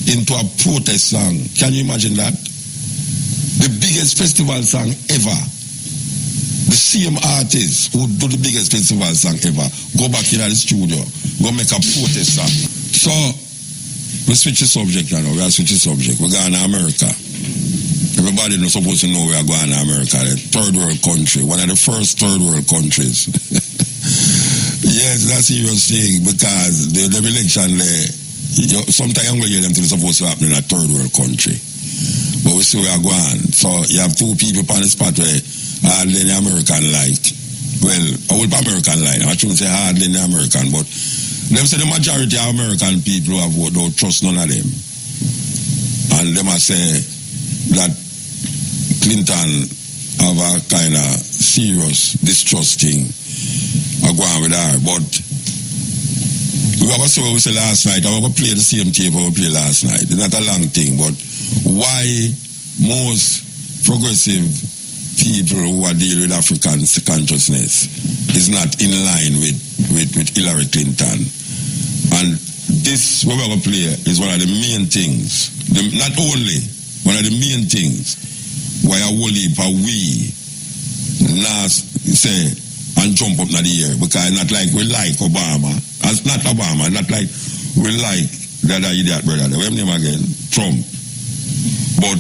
into a protest song. Can you imagine that? The biggest festival song ever. The same artist who do the biggest festival song ever go back in the studio, go make a protest song. So we switch the subject now. We are switching subject. We're going to America. Everybody not supposed to know we are going to America, the third world country, one of the first third world countries. Yes, that's a serious thing because the election there, sometimes I'm going to hear them things supposed to happen in a third world country. But we see we are going. So you have two people on the spot where hardly the American light. Well, I will be American light. I shouldn't say hardly the American, but them say the majority of American people who have voted don't trust none of them. And them I say that Clinton have a kind of serious distrusting going with her. But we have a story we said last night. I will play the same tape we played last night. It's not a long thing, but why most progressive people who are dealing with African consciousness is not in line with Hillary Clinton. And this, what we're going to play, is one of the main things, not only, one of the main things why a whole heap of we last say and jump up in the air, because not like we like Obama, as not Obama, not like we like the other idiot brother, what's his name again? Trump. But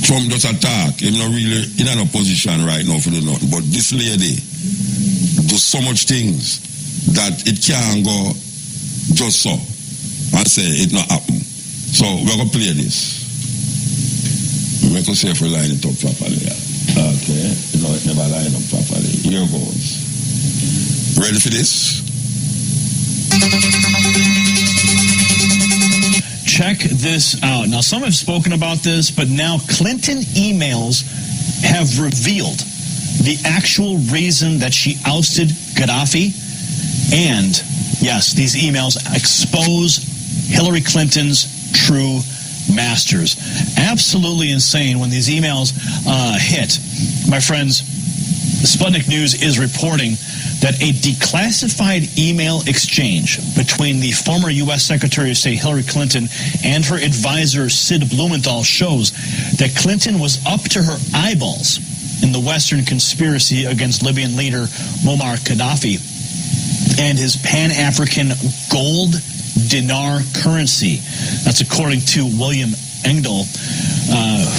Trump does attack. He's not really in an opposition right now for the nothing. But this lady does so much things that it can't go just so and say it not happen. So we're going to play this. Make us see if we line it up properly. Okay. No, it never line up properly. Here goes. Ready for this? Check this out. Now, some have spoken about this, but now Clinton emails have revealed the actual reason that she ousted Gaddafi. And, yes, these emails expose Hillary Clinton's true masters. Absolutely insane when these emails hit. My friends, Sputnik News is reporting that a declassified email exchange between the former U.S. Secretary of State Hillary Clinton and her advisor Sid Blumenthal shows that Clinton was up to her eyeballs in the Western conspiracy against Libyan leader Muammar Gaddafi and his Pan-African gold dinar currency. That's according to William Engdahl,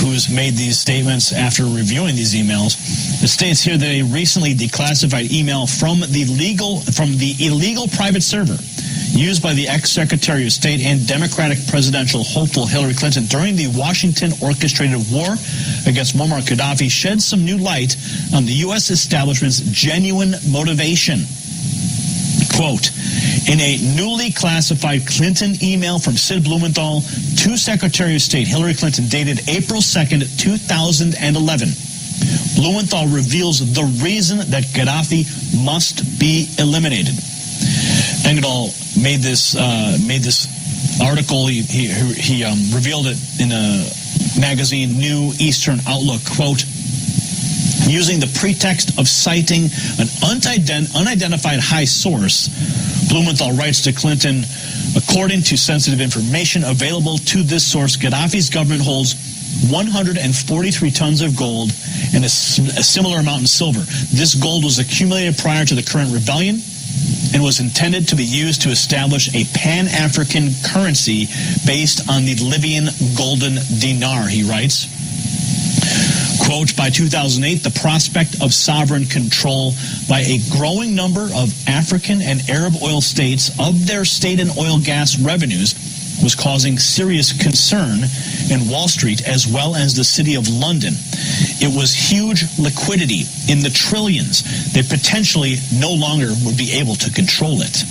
who's made these statements after reviewing these emails. It states here that a recently declassified email from the illegal private server used by the ex-Secretary of State and Democratic presidential hopeful Hillary Clinton during the Washington orchestrated war against Muammar Gaddafi shed some new light on the U.S. establishment's genuine motivation. Quote, in a newly classified Clinton email from Sid Blumenthal to Secretary of State Hillary Clinton dated April 2nd, 2011, Blumenthal reveals the reason that Gaddafi must be eliminated. Engdahl made this article. He revealed it in a magazine, New Eastern Outlook. Quote, using the pretext of citing an unidentified high source, Blumenthal writes to Clinton, according to sensitive information available to this source, Gaddafi's government holds 143 tons of gold and a similar amount in silver. This gold was accumulated prior to the current rebellion and was intended to be used to establish a Pan-African currency based on the Libyan golden dinar, he writes. Quote, by 2008, the prospect of sovereign control by a growing number of African and Arab oil states of their state and oil gas revenues was causing serious concern in Wall Street as well as the city of London. It was huge liquidity in the trillions that potentially no longer would be able to control it.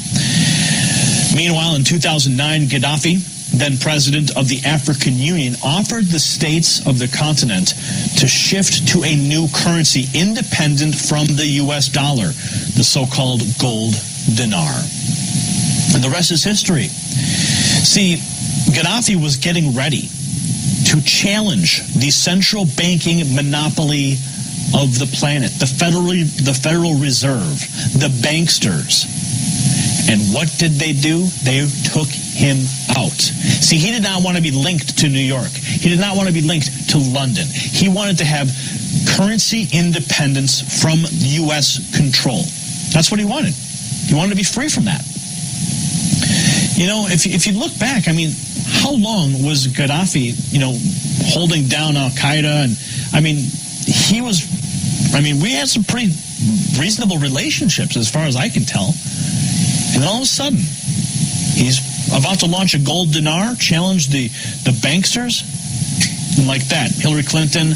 Meanwhile, in 2009, Gaddafi, then president of the African Union, offered the states of the continent to shift to a new currency independent from the U.S. dollar, the so-called gold dinar. And the rest is history. See, Gaddafi was getting ready to challenge the central banking monopoly of the planet, the Federal Reserve, the banksters. And what did they do? They took him out. See, he did not want to be linked to New York. He did not want to be linked to London. He wanted to have currency independence from U.S. control. That's what he wanted. He wanted to be free from that. You know, if you look back, I mean, how long was Gaddafi, holding down Al-Qaeda? And, we had some pretty reasonable relationships as far as I can tell. And then all of a sudden, he's about to launch a gold dinar, challenge the banksters. And like that, Hillary Clinton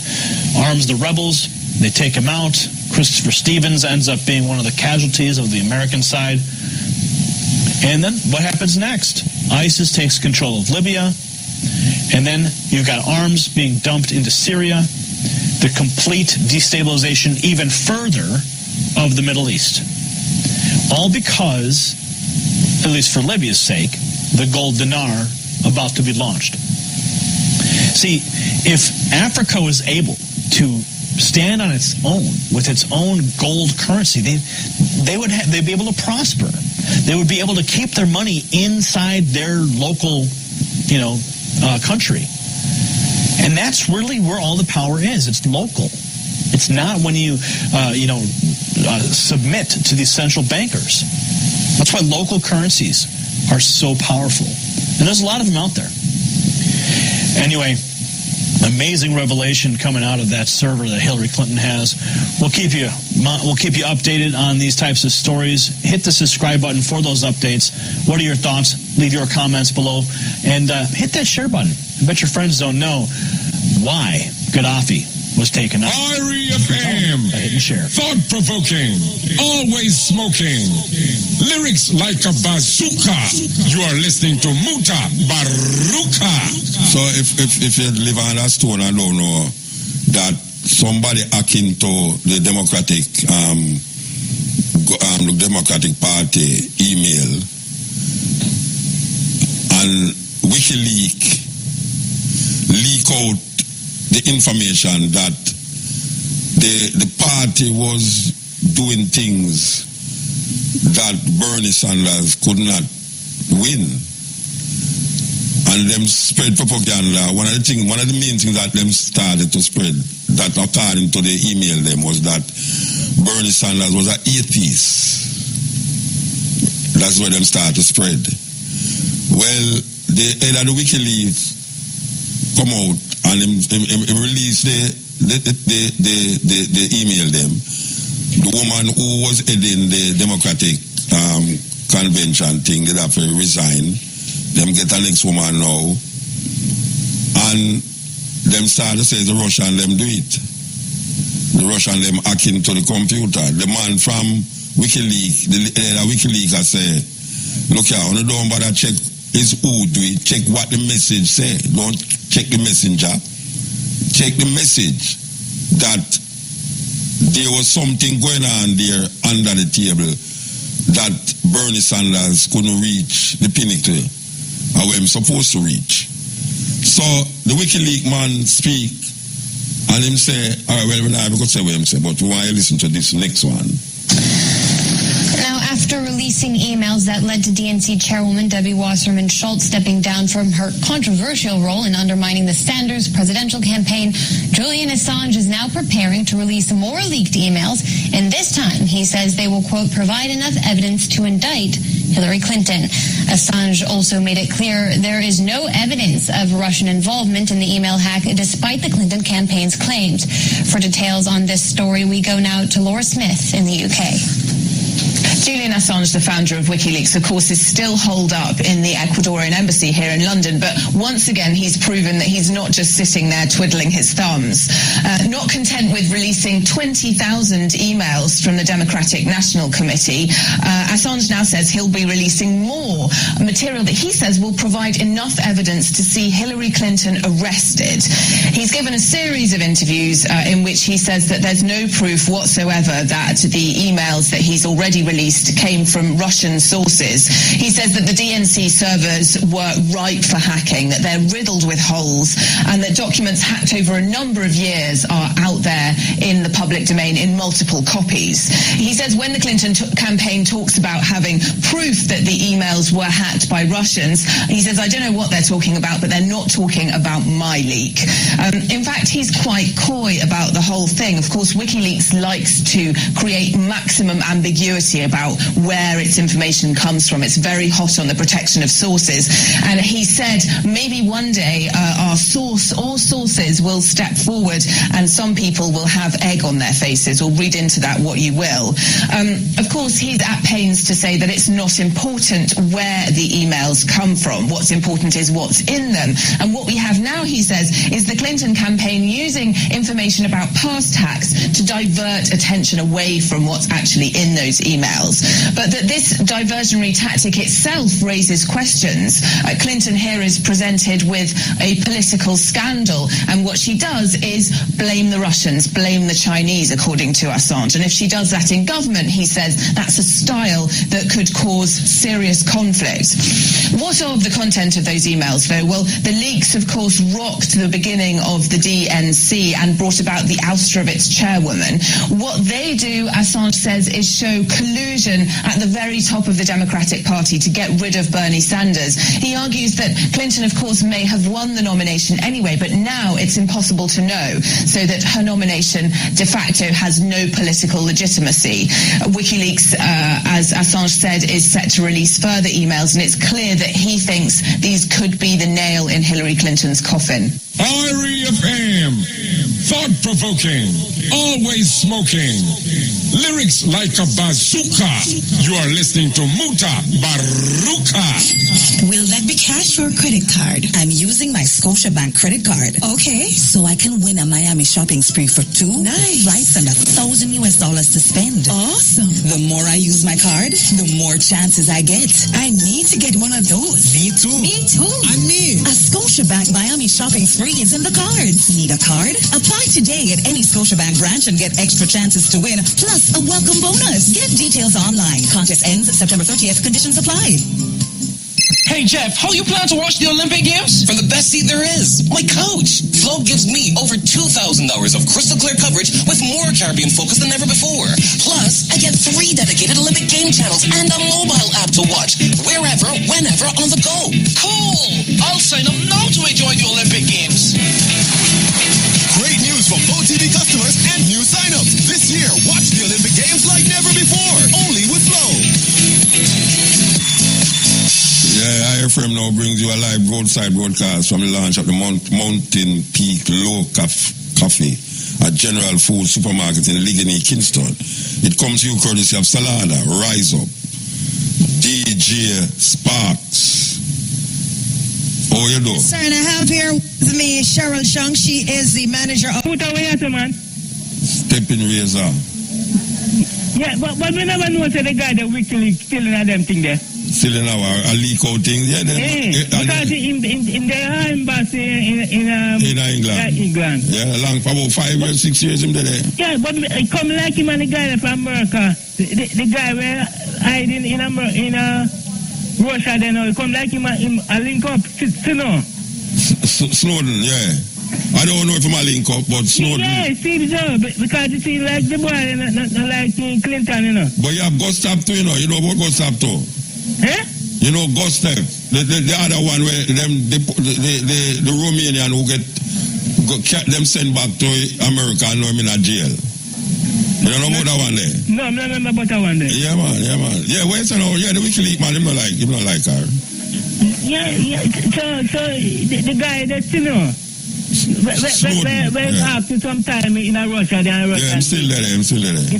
arms the rebels. They take him out. Christopher Stevens ends up being one of the casualties of the American side. And then what happens next? ISIS takes control of Libya. And then you've got arms being dumped into Syria. The complete destabilization even further of the Middle East. All because, at least for Libya's sake, the gold dinar about to be launched. See, if Africa was able to stand on its own with its own gold currency, they'd be able to prosper. They would be able to keep their money inside their local, country. And that's really where all the power is. It's local. It's not when you, submit to these central bankers. That's why local currencies are so powerful. And there's a lot of them out there. Anyway, amazing revelation coming out of that server that Hillary Clinton has. We'll keep you updated on these types of stories. Hit the subscribe button for those updates. What are your thoughts? Leave your comments below. And hit that share button. I bet your friends don't know why Gaddafi was taken out. REFM, Hit and share. thought-provoking, always smoking, lyrics like a bazooka. You are listening to Mutabaruka. So if you live on that stone and don't know that somebody akin to the Democratic Party email and WikiLeaks leak out the information that the party was doing things that Bernie Sanders could not win. And them spread propaganda. One of the main things that them started to spread, that according to the email them, was that Bernie Sanders was an atheist. That's where them started to spread. Well, the head of the WikiLeaks come out and him release the email them. The woman who was heading the Democratic convention thing did have to resign. Them get a next woman now. And them start to say the Russian them do it. The Russian them hacking to the computer. The man from WikiLeaks, the head of WikiLeaks say, look here, on the don't bother check is who do it, check what the message say. Don't check the messenger. Check the message that there was something going on there under the table that Bernie Sanders couldn't reach the pinnacle of where I'm supposed to reach. So the WikiLeaks man speak and him say, all right, well, we're not going to say what him say, but we want to listen to this next one. Now, after releasing emails that led to DNC chairwoman Debbie Wasserman Schultz stepping down from her controversial role in undermining the Sanders presidential campaign, Julian Assange is now preparing to release more leaked emails, and this time he says they will, quote, provide enough evidence to indict Hillary Clinton. Assange also made it clear there is no evidence of Russian involvement in the email hack, despite the Clinton campaign's claims. For details on this story, we go now to Laura Smith in the UK. Julian Assange, the founder of WikiLeaks, of course, is still holed up in the Ecuadorian embassy here in London. But once again, he's proven that he's not just sitting there twiddling his thumbs. Not content with releasing 20,000 emails from the Democratic National Committee, Assange now says he'll be releasing more material that he says will provide enough evidence to see Hillary Clinton arrested. He's given a series of interviews in which he says that there's no proof whatsoever that the emails that he's already released released came from Russian sources. He says that the DNC servers were ripe for hacking, that they're riddled with holes, and that documents hacked over a number of years are out there in the public domain in multiple copies. He says when the Clinton campaign talks about having proof that the emails were hacked by Russians, he says, I don't know what they're talking about, but they're not talking about my leak. In fact, he's quite coy about the whole thing. Of course, WikiLeaks likes to create maximum ambiguity about where its information comes from. It's very hot on the protection of sources. And he said maybe one day our source or sources will step forward and some people will have egg on their faces, or read into that what you will. Of course, he's at pains to say that it's not important where the emails come from. What's important is what's in them. And what we have now, he says, is the Clinton campaign using information about past hacks to divert attention away from what's actually in those emails. But that this diversionary tactic itself raises questions. Clinton here is presented with a political scandal, and what she does is blame the Russians, blame the Chinese, according to Assange. And if she does that in government, he says that's a style that could cause serious conflict. What of the content of those emails, though? Well, the leaks, of course, rocked the beginning of the DNC and brought about the ouster of its chairwoman. What they do, Assange says, is show collusion at the very top of the Democratic Party to get rid of Bernie Sanders. He argues that Clinton, of course, may have won the nomination anyway, but now it's impossible to know, so that her nomination de facto has no political legitimacy. WikiLeaks, as Assange said, is set to release further emails, and it's clear that he thinks these could be the nail in Hillary Clinton's coffin. REFM, thought-provoking, always smoking, lyrics like a bazooka. You are listening to Mutabaruka. Will that be cash or credit card? I'm using my Scotiabank credit card. Okay. So I can win a Miami shopping spree for 2 flights and $1,000 to spend. Awesome. The more I use my card, the more chances I get. I need to get one of those. Me too. Me too. And me. A Scotiabank Miami shopping spree is in the cards. Need a card? Apply today at any Scotiabank branch and get extra chances to win, plus a welcome bonus. Get details online. Contest ends September 30th. Conditions apply. Hey Jeff, how you plan to watch the Olympic Games? From the best seat there is, my couch. Flow gives me over 2,000 hours of crystal clear coverage with more Caribbean focus than ever before. Plus, I get 3 dedicated Olympic game channels and a mobile app to watch wherever, whenever, on the go. Cool! I'll sign up now to enjoy the Olympic Games. Great news for Flow TV customers and new signups. This year, watch the Olympic Games like never before, only with Flow. Yeah, IFM now brings you a live roadside broadcast from the launch of the Mountain Peak Low Coffee at General Food Supermarket in Ligony, Kingston. It comes to you courtesy of Salada, Rise Up, DJ Sparks. How you doing? Sir, and I have here with me Cheryl Chung. She is the manager of... Put away at man. Stepping Razor. Yeah, but we never know the guy that WikiLeaks still in them thing there. Still in a leak out thing, yeah. Because in the embassy in England. Yeah, long for about 5 or 6 years him there. Yeah, but I come like him and the guy from America. The guy where hiding in Russia, then I come like him a link up, you know. Snowden, yeah. I don't know if I'm a link up, but Snowden. Yeah, see the job, because you see like the boy, not like Clinton, you know. But you have Gustav too, you know. You know about Gustav too? Eh? You know Gustav, the other one where the Romanian who get them sent back to America and know him in a jail. You don't know about that one there? No, I don't remember about that one there. Yeah, man. Yeah, where's the WikiLeaks man, him not like her. Yeah. So the guy that's, you know, when after some time in Russia, then Russia. Yeah, I'm still there. He's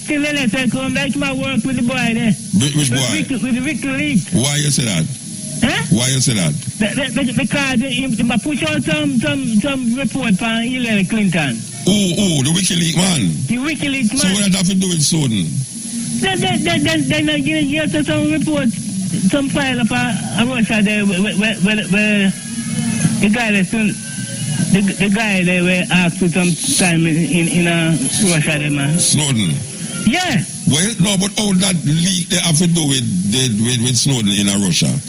still there, so I come like my work with the boy there. Which boy? With the WikiLeaks. Why you say that? Huh? Why you say that? Because he push out some report from Hillary Clinton. Oh, the WikiLeaks man. The WikiLeaks man. So what does that have to do with Snowden? Then I get some report, some file of Russia there where the guy that's the guy they were asked for some time in Russia there, man. Snowden. Yeah. Well, no, but all that leak they have to do with Snowden in Russia.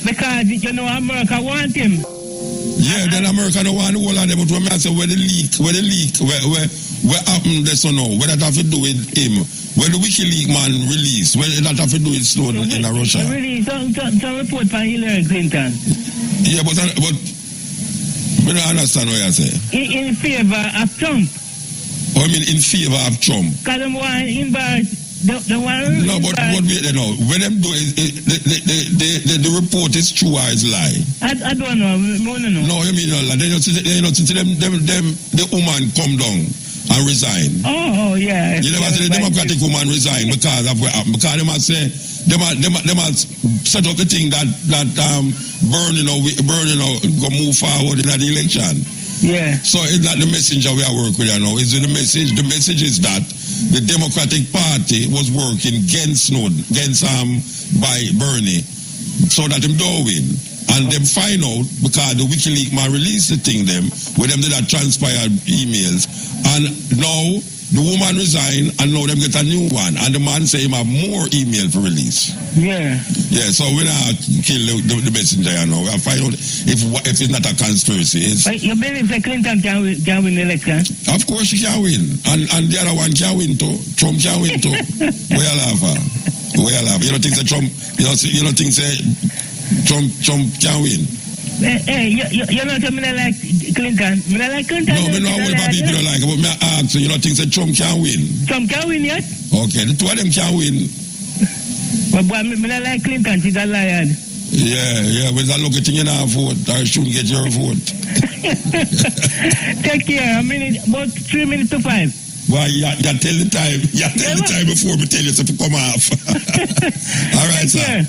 Because, you know, America want him. Yeah, then America don't want all of them, but when I say where happened this or no, where that have to do with him, where the WikiLeaks man released, where that have to do with Snowden in Russia. Really, some report by Hillary Clinton. Yeah, but I don't understand what you say. In favor of Trump. Oh, I mean in favor of Trump. Because them want embarrass. No, but what we know, when them do the report is true or is lie. I don't know. No, you mean like the woman come down and resign. Oh yeah. You never see the Democratic woman resign because of what happened. Because they must say they must set up the thing that burning go move forward in the election. Yeah. So it's not the messenger we are working with now. It's the message. The message is that the Democratic Party was working against Snowden, by Bernie, so that him don't win. And them find out because the WikiLeaks man released the thing them with them did that transpired emails. And now the woman resigned and now them get a new one. And the man say him have more email for release. Yeah. Yeah, so we not kill the messenger now. We find out if it's not a conspiracy. But you believe that Clinton can win the election? Of course she can win. And the other one can win too. Trump can win too. Where you laugh at? Where you laugh? You don't think that Trump Trump can win? Hey, you know what I like Clinton? I like Clinton. No, I know what people don't like it, but I ask you don't think that Trump can win? Trump can win yet? Okay, the two of them can win. But I like Clinton, she's a liar. Yeah, but that look at you now vote. I shouldn't get your vote. Take care. About 3 minutes to 5. Well, you tell the time. You tell the time before we tell you to come off. All right, sir.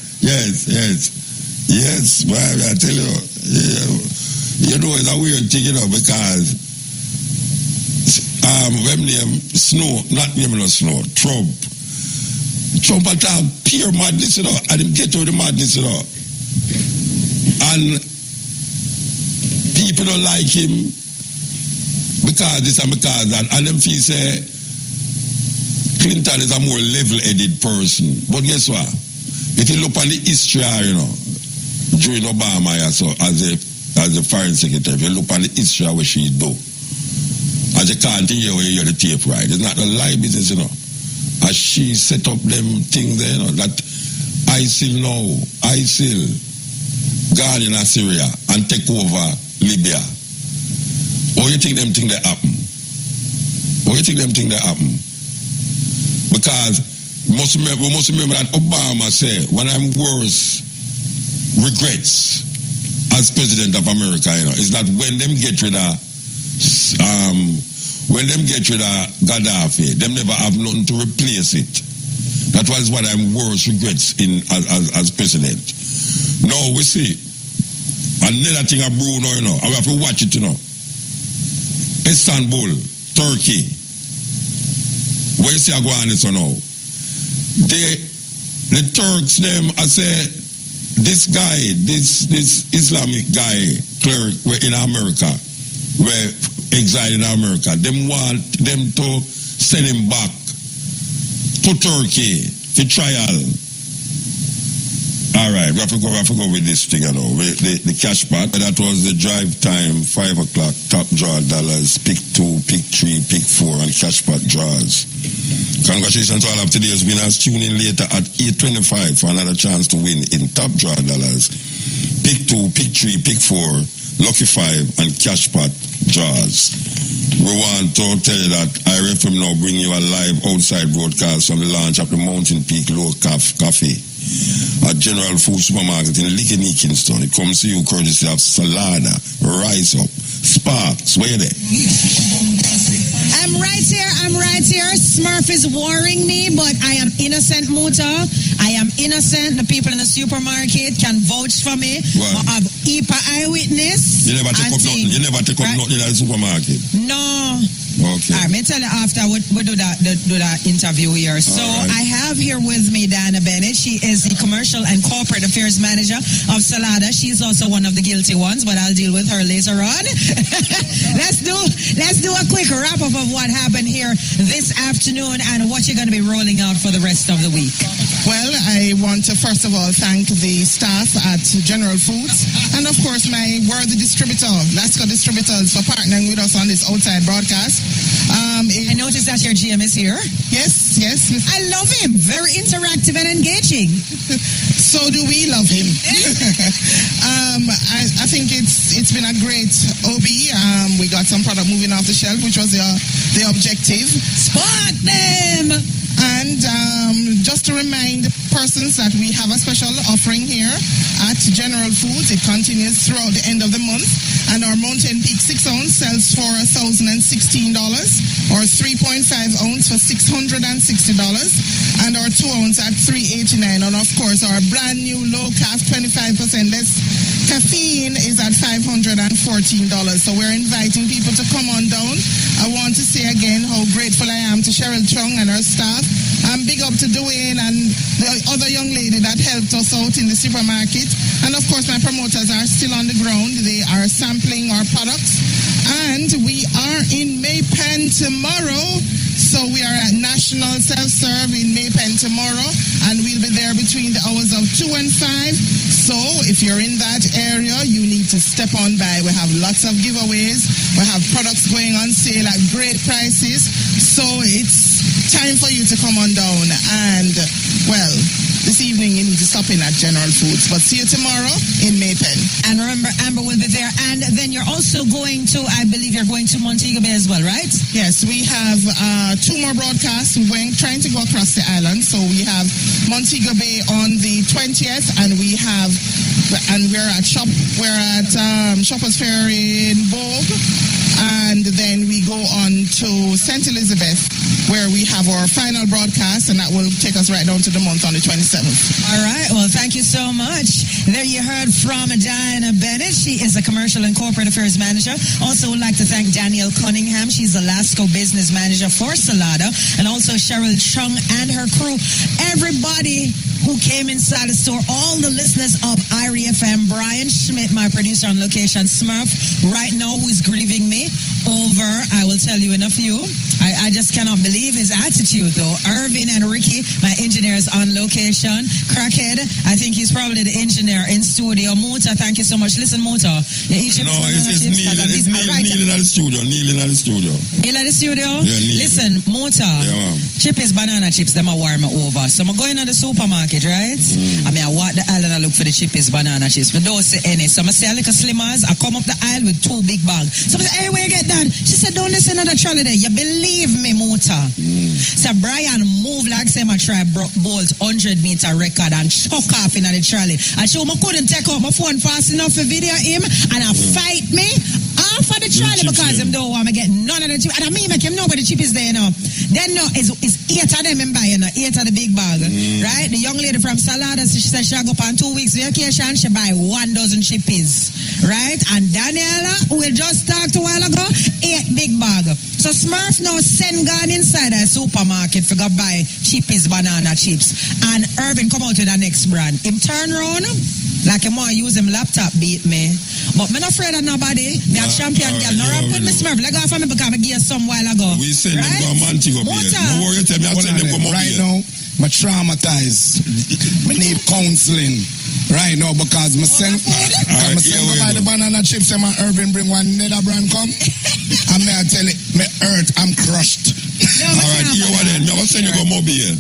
Yes, well, I tell you, you know, it's a weird thing, you know, because when Trump attack pure madness, you know, and him get to the madness, you know. And people don't like him because this and because that, and them feel say Clinton is a more level-headed person. But guess what? If you look on the history, you know, during Obama, so as a foreign secretary, if you look on the history of what she do, as you can't hear where you hear the tape right, it's not a lie business, you know. As she set up them things there, you know, that ISIL gone in Syria and take over Libya. Or you think them thing that happen? Because we must remember that Obama said, when I'm worse regrets as president of America, you know, is that when them get rid of Gaddafi, them never have nothing to replace it. That was what I'm worst regrets as president. Now we see another thing of Bruno, you know, I have to watch it, you know. Istanbul, Turkey. Where you see I go on this or now? The Turks, them, I say, this Islamic guy, clerk, in America, where exiled in America, them want them to send him back to Turkey for trial. All right, we have to go with this thing, you know, the cash part. That was the drive time, 5 o'clock, top draw dollars, pick 2, pick 3, pick 4, and cash pot draws. Congratulations to all of today's winners. Tune in later at 8:25 for another chance to win in top draw dollars. Pick 2, pick 3, pick 4, lucky 5, and cash pot draws. We want to tell you that IRFM now bring you a live outside broadcast from the launch of the Mountain Peak Low Coffee at General Food Supermarket in Lickeny, Kingston. It comes to you courtesy of Salada, Rise Up, Sparks. Where are they? I'm right here. Smurf is warring me, but I am innocent, Muta. I am innocent. The people in the supermarket can vouch for me. What? I have EPA eyewitness. You never take up nothing in the supermarket? No. Okay. All right, me tell you after we do that interview here. So right. I have here with me Diana Bennett. She is the Commercial and Corporate Affairs Manager of Salada. She's also one of the guilty ones, but I'll deal with her later on. Let's do a quick wrap-up of what happened here this afternoon and what you're going to be rolling out for the rest of the week. Well, I want to first of all thank the staff at General Foods and of course my worthy distributor, Lasco Distributors, for partnering with us on this outside broadcast. I noticed that your GM is here. Yes. I love him. Very interactive and engaging. So do we love him. I think it's been a great OB. We got some product moving off the shelf, which was the objective. Spot them! And just to remind persons that we have a special offering here at General Foods. It continues throughout the end of the month. And our Mountain Peak 6 ounce sells for $1,016 or 3.5 ounce for $660 and our 2 ounce at $389. And of course our brand new low calf 25% less caffeine is at $514. So we're inviting people to come on down. I want to say again how grateful I am to Cheryl Chung and her staff. Big up to Dwayne and the other young lady that helped us out in the supermarket. And of course my promoters are still on the ground. They are sampling our products. And we are in Maypen tomorrow. So we are at National Self-Serve in Maypen tomorrow. And we'll be there between the hours of 2 and 5. So if you're in that area, you need to step on by. We have lots of giveaways. We have products going on sale at great prices. So it's time for you to come on down. And, well, this evening you need to stop in at General Foods. But see you tomorrow in Maypen. And remember, Amber will be there. And then you're also going to, I believe you're going to Montego Bay as well, right? Yes, we have 2 more broadcasts. We're trying to go across the island. So we have Montego Bay on the 20th, and we're at Shoppers Fair in Bogue. And then we go on to St. Elizabeth, where we have our final broadcast, and that will take us right down to the month on the 27th. All right. Well, thank you so much. There you heard from Diana Bennett. She is a Commercial and Corporate Affairs Manager. Also would like to thank Danielle Cunningham. She's the Lasco Business Manager for Salada. And also Cheryl Chung and her crew. Everybody who came inside the store, all the listeners of IRI FM, Brian Schmidt, my producer on location, Smurf, right now, who is grieving me over, I will tell you in a few. I just cannot believe his attitude, though. Irvin and Ricky, my engineers on location. Crackhead, I think he's probably the engineer in studio. Mota, thank you so much. Listen, Mota. No, it's Neil in the studio. Neil in the studio. Neil in the studio? Yeah, Neil. Listen, Mota. Yeah, chip is banana chips. Them are warm over. So I'm going to the supermarket, right? I mean, I walk the aisle and I look for the chip is banana chips. But don't say any. So I say a little slimmers. I come up the aisle with 2 big bags. So I say, hey, where you get that? She said, don't listen to the trolley there. You believe me, Mota. So Brian moved like say my try bolt 100-meter record and chuck off in the trolley. I show I couldn't take out my phone fast enough to video him and I fight me off of the trolley because him don't want me get none of the chip. And I mean make him know where the chip is there, you know. Then no, it's 8 of them in buy, you know, 8 of the big bag. Right? The young lady from Salada, she said she'll go on 2 weeks vacation, she buy 1 dozen chippies. Right? And Daniela, who we just talked a while ago, 8 big bag. So Smurf now send gone inside a supermarket for go buy chippies banana chips. And Irvin come out with the next brand. Him turn around like him want to use him laptop beat me. But me not afraid of nobody. Me a champion girl. No rap with me Smurf. Let go from me because I gave some while ago. We send them go Montego Bay. No worry, tell me I send them go right now, I'm traumatized. I need counseling. Right now because my son buy the banana chips and my Irvin bring one nether brand come. And me I tell it, me hurt, I'm crushed. Alright, here what then? Me I send you go mobile.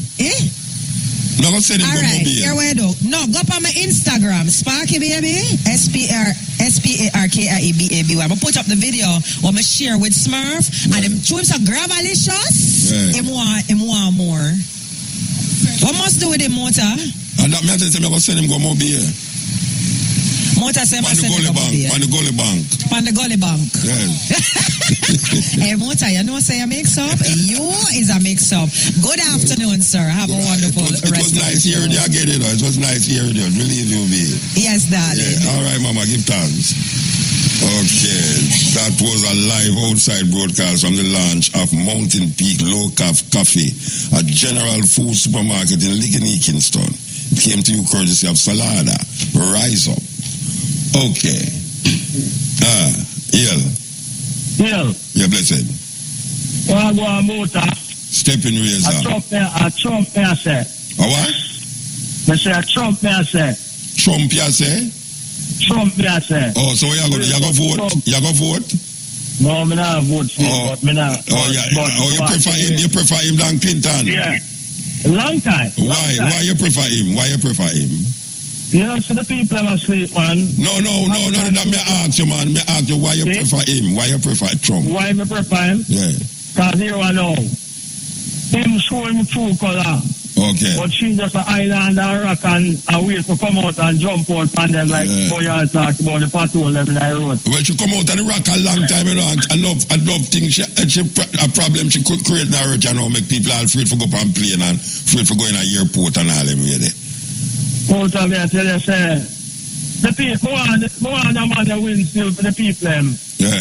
No, go send him go mobile. Here we do. No, go up on my Instagram, Sparky Baby, SPARKIEBABY. I put up the video what I share with Smurf and them two are gravelicious. Him want more. What must do with him, Mota? And that means I'm going to send him go mobile. Mota say I send him go mobile. On the gully bank. On the gully bank. Yes. Hey, Mota, you know say a mix-up? You is a mix-up. Good afternoon, sir. Have a wonderful rest. It was nice hearing you. I get it. It was nice hearing you. Believe you me. Yes, darling. Yeah. All right, Mama. Give thanks. Okay, that was a live outside broadcast from the launch of Mountain Peak Low Calf Coffee at General Food Supermarket in Lickeny, Kingston. Came to you courtesy of Salada. Rise up. Okay. Ill. You're blessed. Well, go on, motor. Stepping razor. A Trump, I say. A what? I say a Trump, I say. Trump, you say? Trump, I say. Oh, so you go vote? You go vote? No, me not vote for him, but me not. You prefer him? You prefer him than Clinton? Yeah. Long time. Why you prefer him? Why you prefer him? You know, so the people are asleep, man. No, that me ask you, man. Me ask you why you prefer him? Why you prefer Trump? Why me prefer him? Yeah. Because here I know. Him show him true color. Okay. But she just an island and rock and wait to come out and jump out on them like boy you talk about the patrol level I road. Well, she come out on the rock a long time, you know, and enough things she a problem she could create in her, you know, make people all afraid to go up on plane and afraid to go in a airport and all them way there. Out of there, tell you, say, the people, more on the man that win still for the people,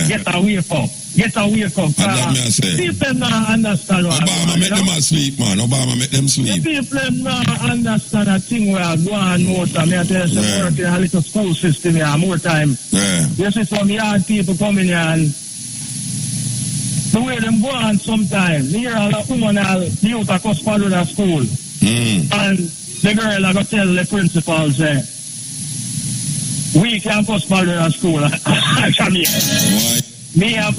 get a wake up. Get a wake up. People not understand what Obama make them asleep, man. Obama make them sleep. The people not understand a thing where I go on more time. I tell you, work in a little school system here, more time. Yeah. You see some yard people coming here and the way them go on sometimes, you hear a woman, the youth are just follow the school. And the girl I go tell the principal, say, we can't just follow the school. Come here. Why? Me have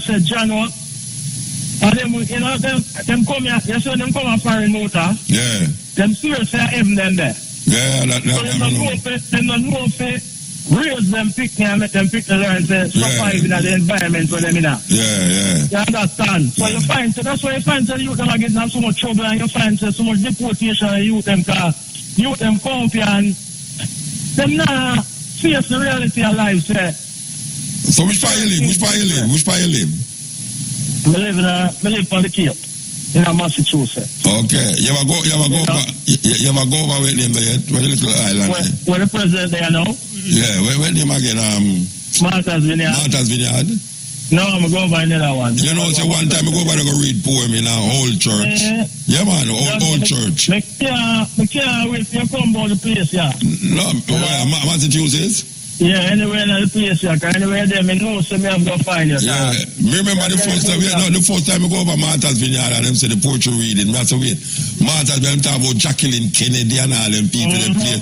said, John, what? And them, you know, them come here, you see them come and foreign motor. Yeah. Them seriously are even them there. Yeah, so them don't know if raise them pick me and make them pick the learn to survive in the environment where them in there. Yeah. You understand? So you find, so that's why you find the youth them are getting so much trouble and you find so much deportation and youth them comfy and them not face the reality of life, sir. So which part you live? I live on the Cape in Massachusetts. Okay. You ever go over with him there? Where the little island? Where the president there now? Yeah, where name again? Martha's Vineyard. No, I'm going over another one. You know, so one time I go over to go read poem in a old church. Yeah, man, old church. I can't wait for you come about the place, yeah. No, Massachusetts? Yeah, anywhere in the place, yeah. Anywhere there, I know so me have to find you. Yeah, me remember the first time I go over Martha's Vineyard and them say the poetry reading. I said, wait, Martha's Vineyard talk about Jacqueline Kennedy and all them people they play.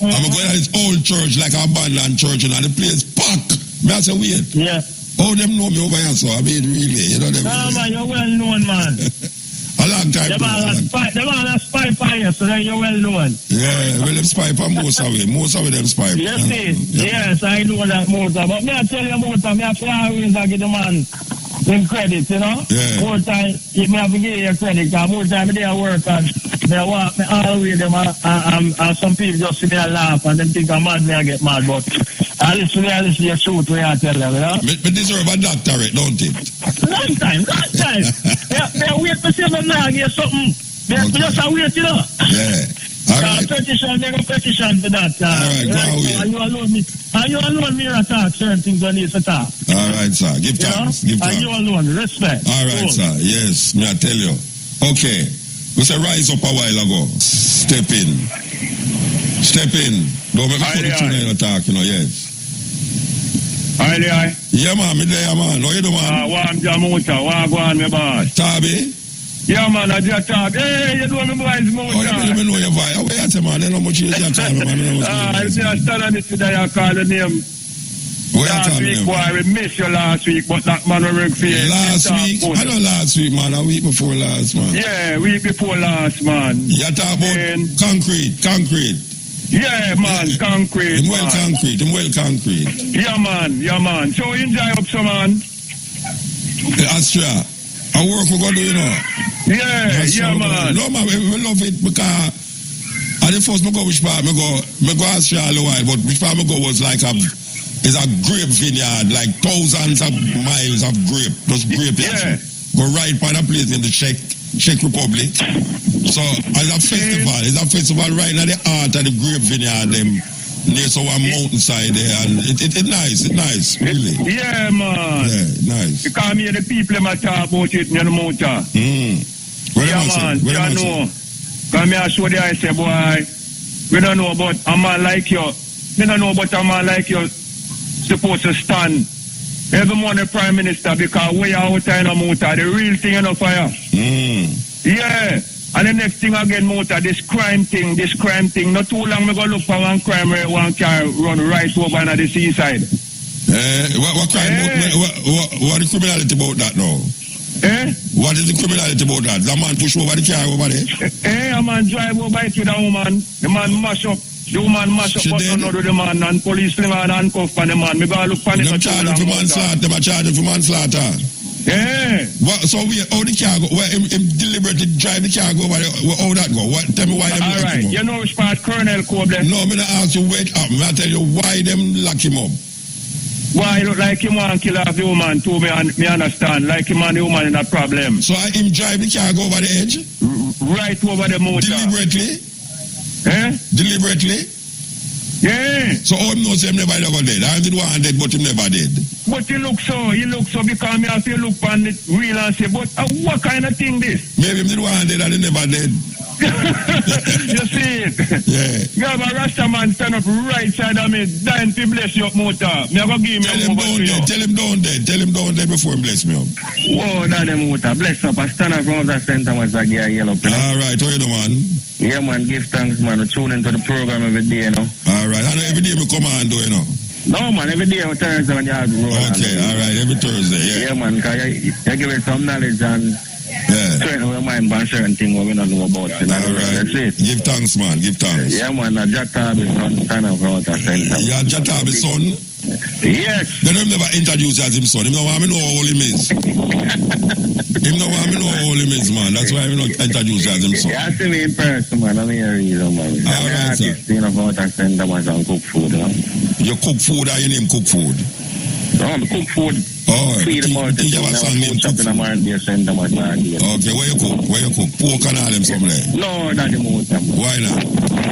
I'm going to this old church, like a abandoned church, and the place packed. I said, wait. Yeah. Oh, them know me over here, so I mean, really, you know them. No, man, you're well known, man. A long time. Them all a spy for you, so then you're well known. Yeah, well, them spy for most of it. Most of them spy. You see? Yes, I know that most of it. But me I tell you most of me, I always give the man them credit, you know? Yeah. More time, me have to give you credit, because more time they work and they walk me all the way them and some people just see me and laugh and them think I'm mad, me I get mad, but I listen to your truth when I tell them, you know? But deserve a doctorate, don't it? Long time. They wait to see them now get something. They just wait, you know? Yeah. All right. Petition, they go petition for that. All right, go away. And you alone me attack certain things I need to talk. All right, sir. Give thanks. Give thanks. And you alone, respect. All right, sir. Yes, me I tell you. Okay. We say rise up a while ago. Step in. Don't make me put the tune in the talk, you know, yes. Aye. Yeah, man, me there, man. How you doing, man? One Jamaica, go on, me boss. Tabi? Yeah, man, I just talk. Hey, you know me boys, Mocha. Oh, you know your voice. How you say, man? They know much you can call me, man. I stand on this today, I call the name. Last week, boy, we missed you last week, but that man will work for you. Last week? I know last week, man. A week before last, man. Yeah, week before last, man. You talk about concrete. Yeah, man, concrete. Them well concrete. Yeah, man. So enjoy up some, man. Astra, I work for God, you know. Yeah, man. No, man, we love it because at the first I go which part, I go Astra all the while, but which part I go was like it's a grape vineyard, like thousands of miles of grape, just grape. Yeah. Go right by the place in the Czech Republic. So it's a festival right now the heart of the grape vineyard them near some mountainside there, and it's nice, really. Yeah, man. Yeah, nice. Because me the people them talk about it in the mountain. Where yeah, man. Come here, show the I say, boy, we don't know about a man like you. We don't know about a man like you supposed to stand every morning Prime Minister because we are out in a motor. The real thing enough for you. Yeah. And the next thing again, motor, this crime thing. Not too long we go look for one crime where one car run right over on the seaside. What crime? What the criminality about that now? What is the criminality about that? The man push over the car over there? A man drive over it with a woman. The man mash up. The woman mash up another the man and police sling and handcuff on the man. Me go look for the charge for manslaughter. They charge for manslaughter. Yeah. So how the car go? Where him deliberately drive the car go over there? How that go? Tell me why them lock him up. Alright, you know which part Colonel Cobless? No, me not ask you wait up. Me tell you why them lock him up. Why look like him want to kill off the woman too, me understand. Like him and the woman in a problem. So him drive the car go over the edge? Right over the motor. Deliberately? Deliberately? Yeah. So all knows him never dead. I did one dead, but him never dead. But he look so because me have to look on it real and say, but what kind of thing this? Maybe him did one dead and he never dead. You see it? Yeah. You have a Rasta man stand up right side of me, dying to bless your motor. Me have to give me over to you. Tell him down dead before him bless me up. Oh, that the motor. Bless up. I stand up from the center was a gear yellow. Alright, how you do, man? Yeah, man, give thanks, man. I tune into the program every day, you know. Alright, I know every day we come on, do you know? No, man, every day on Thursday when you have to roll. Okay, alright, every Thursday, yeah. Yeah, man, because you give it some knowledge and train our mind about certain things we don't know about. You know? Alright, that's it. Give thanks, man, give thanks. Yeah, man, a Jatabi son stand up from the center. Yeah, Jatabi son? Yes. Then him never introduce as him son. Him don't want me know how old him is. Him don't want me know how old him is, man. That's why him not introduce as him son. Yeah, see me in person, man. I'm here, man. Alright, sir. You know, from the center was on cook food, you know. You cook food or your name cook food? No, I cook food. Oh, feed them all. Think you have a song named cook food? Okay, where you cook? Pork and all them something there? No, not the most. Why not?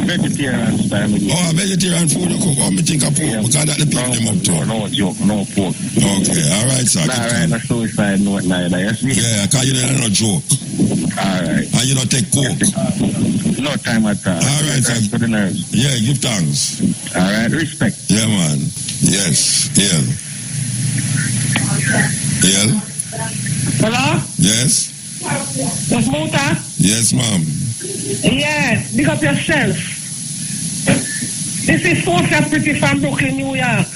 Vegetarian style. Oh, vegetarian food you cook? Oh, me think of pork, because that the people them up to. No joke, no pork. Okay, alright, sir. Nah, right, no suicide note neither, you see? Yeah, because you don't no joke. Alright. And you don't take coke. No time at all. Alright, sir. For the nerves. Yeah, give thanks. Alright, respect. Yeah, man. Yes, yeah. Yeah? Hello? Yes? Yes, Mota? Yes, ma'am. Yes, big up yourself. This is Sophia Pretty from Brooklyn, New York.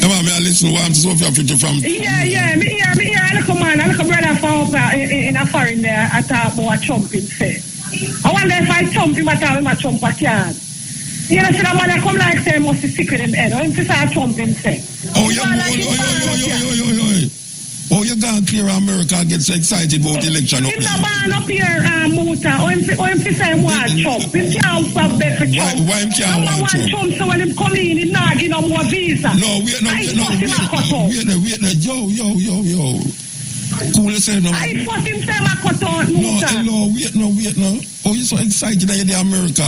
Come on, may I listen to what Sophia Pretty from... Yeah, me here, I look a man, I look a brother from in a foreign there, I talk about chumping, say. I wonder if I chump him, I tell him I chump a can. You know, see that man, I come like say, must be sick with him head. Or him to say, chump him, say. Oh, you can't clear America and get so excited about the election up there. He's not born up here, Muta. Or him to say, what chump? Him can't have better for chump. Why him can't want chump? Chump, so when him come in, he not give no more visa. No, wait, yo. Cool yourself now. I force him say my cut out, Muta. No, wait. Oh, you're so excited that you're in America.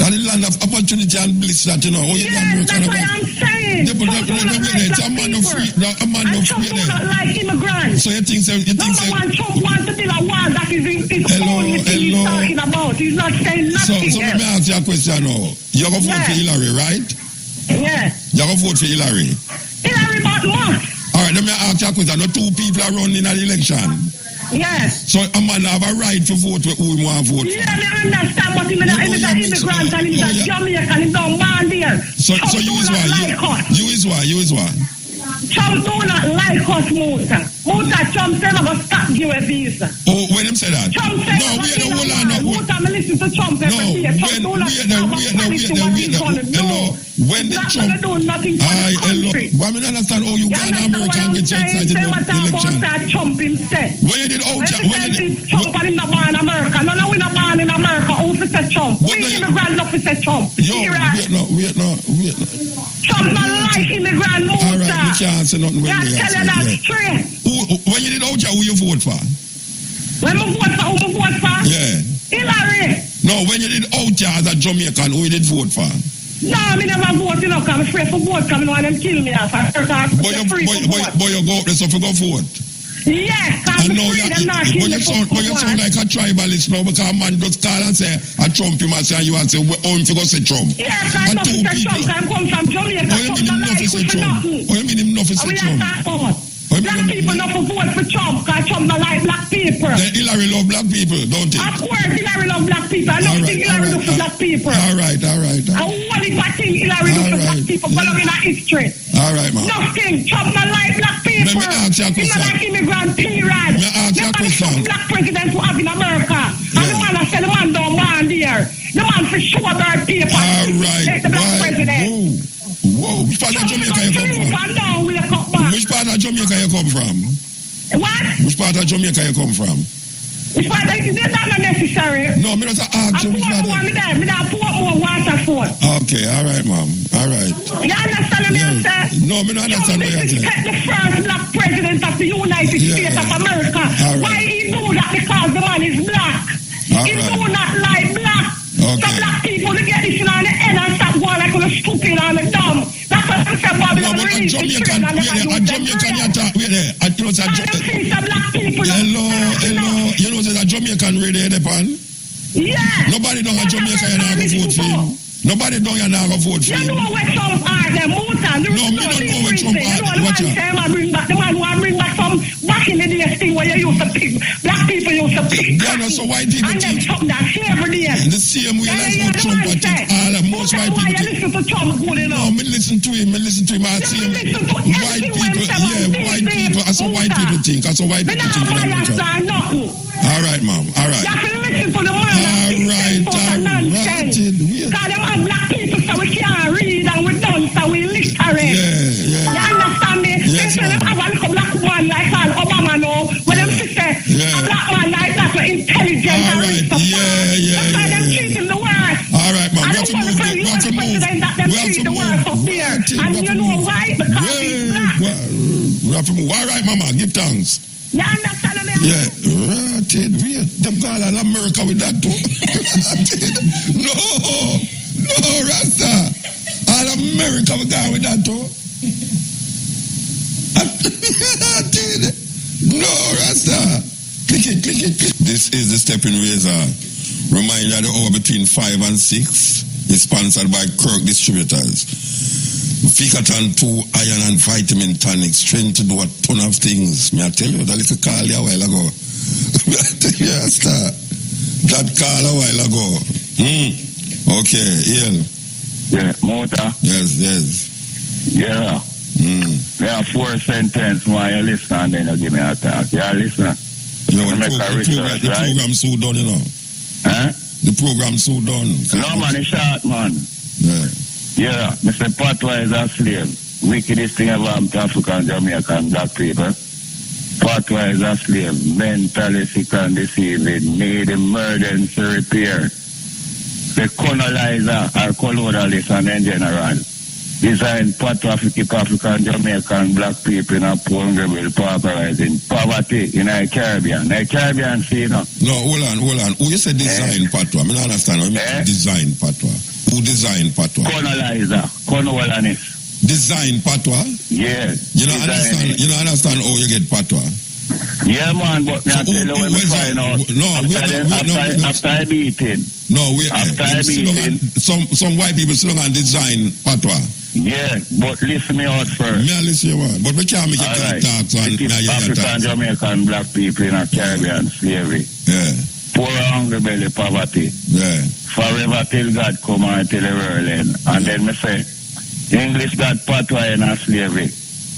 That's the land of opportunity and bliss that, you know. Oh, you're yes, that's what I'm saying. It's a man of free. A man of free. Not like immigrants. So you think man Trump wants to build a wall that is his only thing he's talking about. He's not saying nothing. So let me ask you a question now. You're going to vote for Hillary, right? Yeah. You're going to vote for Hillary? Hillary about what? All right, let me ask you a question. No two people are running an election. Yes. So a man have a right to vote for who he want to vote for. Yeah, I understand what he mean. He's an immigrant and he's a Jamaican. He's not man there. So you is why? You is why? Trump do not like us, Muta. Trump said I'm going to stop you a visa. Oh, when him say that? Trump said Muta, I listen to Trump every day. Trump do not stop us. Hello. When the Trump... Hello. But I don't understand how you got America and get excited about the election. Trump himself. When you did Trump and him not born in America. No, we not born in America. Who said Trump? We immigrant not said Trump. Wait no. Trump not like immigrant, Muta. All right, you can't say nothing when you tell you that straight. When you did Ocha, who you vote for? When we vote for, who we vote for? Yeah. Hillary. No, when you did Ocha as a Jamaican, who you did vote for? No, I never vote, you know, because I'm afraid for vote, because I want them kill me off. But you go up there, so you go vote. Yes, I know you sound like a tribalist now because a man just call and say a Trump him and say you and say oh him go say Trump. Yes, I know Trump can come from Jamaica. Oh you mean him not say Trump? Oh you mean him not say Trump? Black people not for vote for Trump because Trump not like black people. Then Hillary love black people, don't it? Of course Hillary love black people. I don't think Hillary love for black people. All right. I want if I think Hillary love for black people following our history. All right, man. Nothing. Trump not like black people. Let me ask you a question. He not like immigrant period. Let me ask you a question. Black presidents who have in America. And the man that said the man don't want there. The man for sure bird people. All right. The black president. Whoa. Which part of Jamaica you come from? Which part of Jamaica you come from? What? Which part of Jamaica you come from? Which part of Jamaica? That's not necessary. No, me not ask you which part. Me not pour more water for. Okay, all right, ma'am. All right. You understand me, sir? No, me not understand what you're saying. The first black president of the United States of America. All right. Why he do that? Because the man is black. He do not like black. Okay. So black people to get this on the end and stop going like a stupid and a dumb. That's what I'm saying. No, but a Jamaican, you talk, wait there. I know it's a Jamaican. Hello. You know there's a Jamaican radio depend? Yeah. Nobody don't have Jamaica you not go vote for him. Nobody don't you not go vote for him. You know where Trump are, them Muta. No, me don't know where Trump are. Watch out. The man who bring back some back in the days thing where you used to pick. Black people used to pick. Yeah, no, so white people and think. And then Trump that every day. The same way that's what Trump I think. Most white people think. Listen to Trump good enough. No, me listen to him. I see him. White people, white people. That's what white people think. That's what white people think in America. All right, ma'am. All right. You have to listen to the man. All right. Because them are black people, so we can't read and we don't, so we literate. Yeah. You understand me? Yes, they say them have a little black man like Obama now, but them say a black man like that, so intelligent and rich. Yeah. That's why them treating the worst. All right, man. We have to move. We have to move. And you know why? Because he's black. We have to move. All right, mama. Give thanks. You understand me? Yeah. Rotted. Them call in America with that too. No, Rasta. All America we go with that too. No, Rasta. Click it. This is the Stepping Razor. Reminder the hour between 5 and 6 is sponsored by Kirk Distributors. Vicatan 2 iron and vitamin tonic, strength to do a ton of things. Me I tell you that little call a while ago. Yes, that call a while ago. Okay, Ian. Yeah, Mota. Yes. Yeah. There are 4 sentences while you listen and then you give me a talk. Yeah, listen. You know, the program so done, you know. Huh? The program so done. No, man, it's short, man. Yeah, Mr. Patwa is a slave. Wickedest thing ever happened to African, Jamaican, black people. Patwa is a slave. Mentally sick and deceiving. Need emergency repair. The colonizer or colonialist and in general designed Patwa to keep African, Jamaican, black people in a poor rebel pauperizing poverty in the Caribbean. The Caribbean sea, you know. No, hold on. Who you say design Patwa? I don't understand. What you mean design Patwa? Who designed Patwa? Colonizer, colonialist. Design Patwa? Yeah. You don't understand how you get Patwa? Yeah, man, but me I tell you when we find out. After I beating. No, wait. Some white people still on design Patwa. Yeah, but listen me out first. Me I listen you one. But we can't make it talk so African, Jamaican, black people in a Caribbean slavery. Yeah. Poor hungry belly poverty. Yeah. Forever till God come and till the world end. And then me say, English got Patwa in a slavery.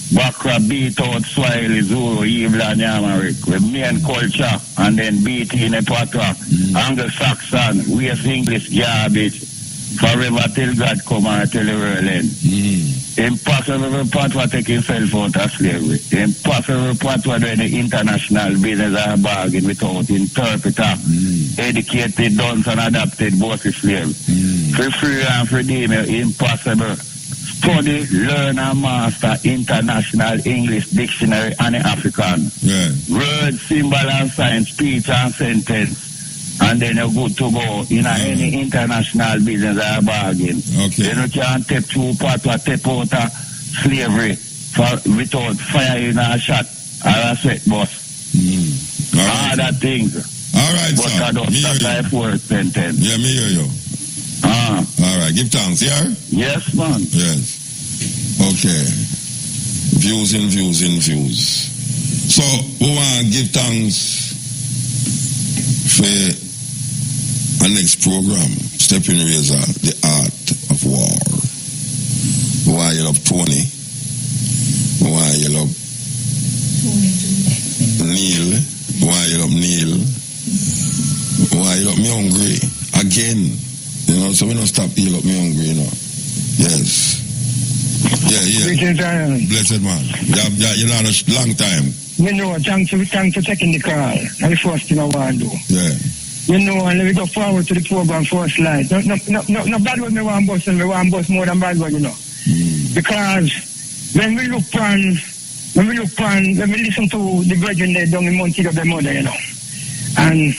Bakra beat out Swahili, Zulu, Evil and Yamaric with main culture and then beat in a Patwa. Anglo-Saxon, West English garbage. Forever till God come and till the world end. Impossible for Patwa take himself out of slavery. Impossible for Patwa doing the international business and bargain without interpreter. Educated, done and adapted both slaves. For free and for them, impossible. Study, learn and master international English dictionary and African. Word, symbol and sign, speech and sentence. And then you're good to go in any international business or bargain. Then you can't take 2 Patwa, take out of slavery without firing a shot or a sweat bus. Other things. All right, but sir. I don't start life work sentence. Yeah, me hear you. All right, give thanks, yeah? Yes, man. Yes. Okay. Views. So, we want to give thanks for our next program, Stepping Razor, The Art of War. We want to love Tony. We want to love Neil. We want to love Neil. We want to love Me Hungry. Again. You know, so we don't stop heal up Me Hungry, you know. Yes. Yeah. Blessed man. You know, a long time. You know, thanks for taking the call. That's the first thing I want to do. Yeah. You know, and we go forward to the program first light. No bad word me want bust, and me want bust more than bad word, you know. Because when we listen to the virgin there down in Montego Bay mother, you know. And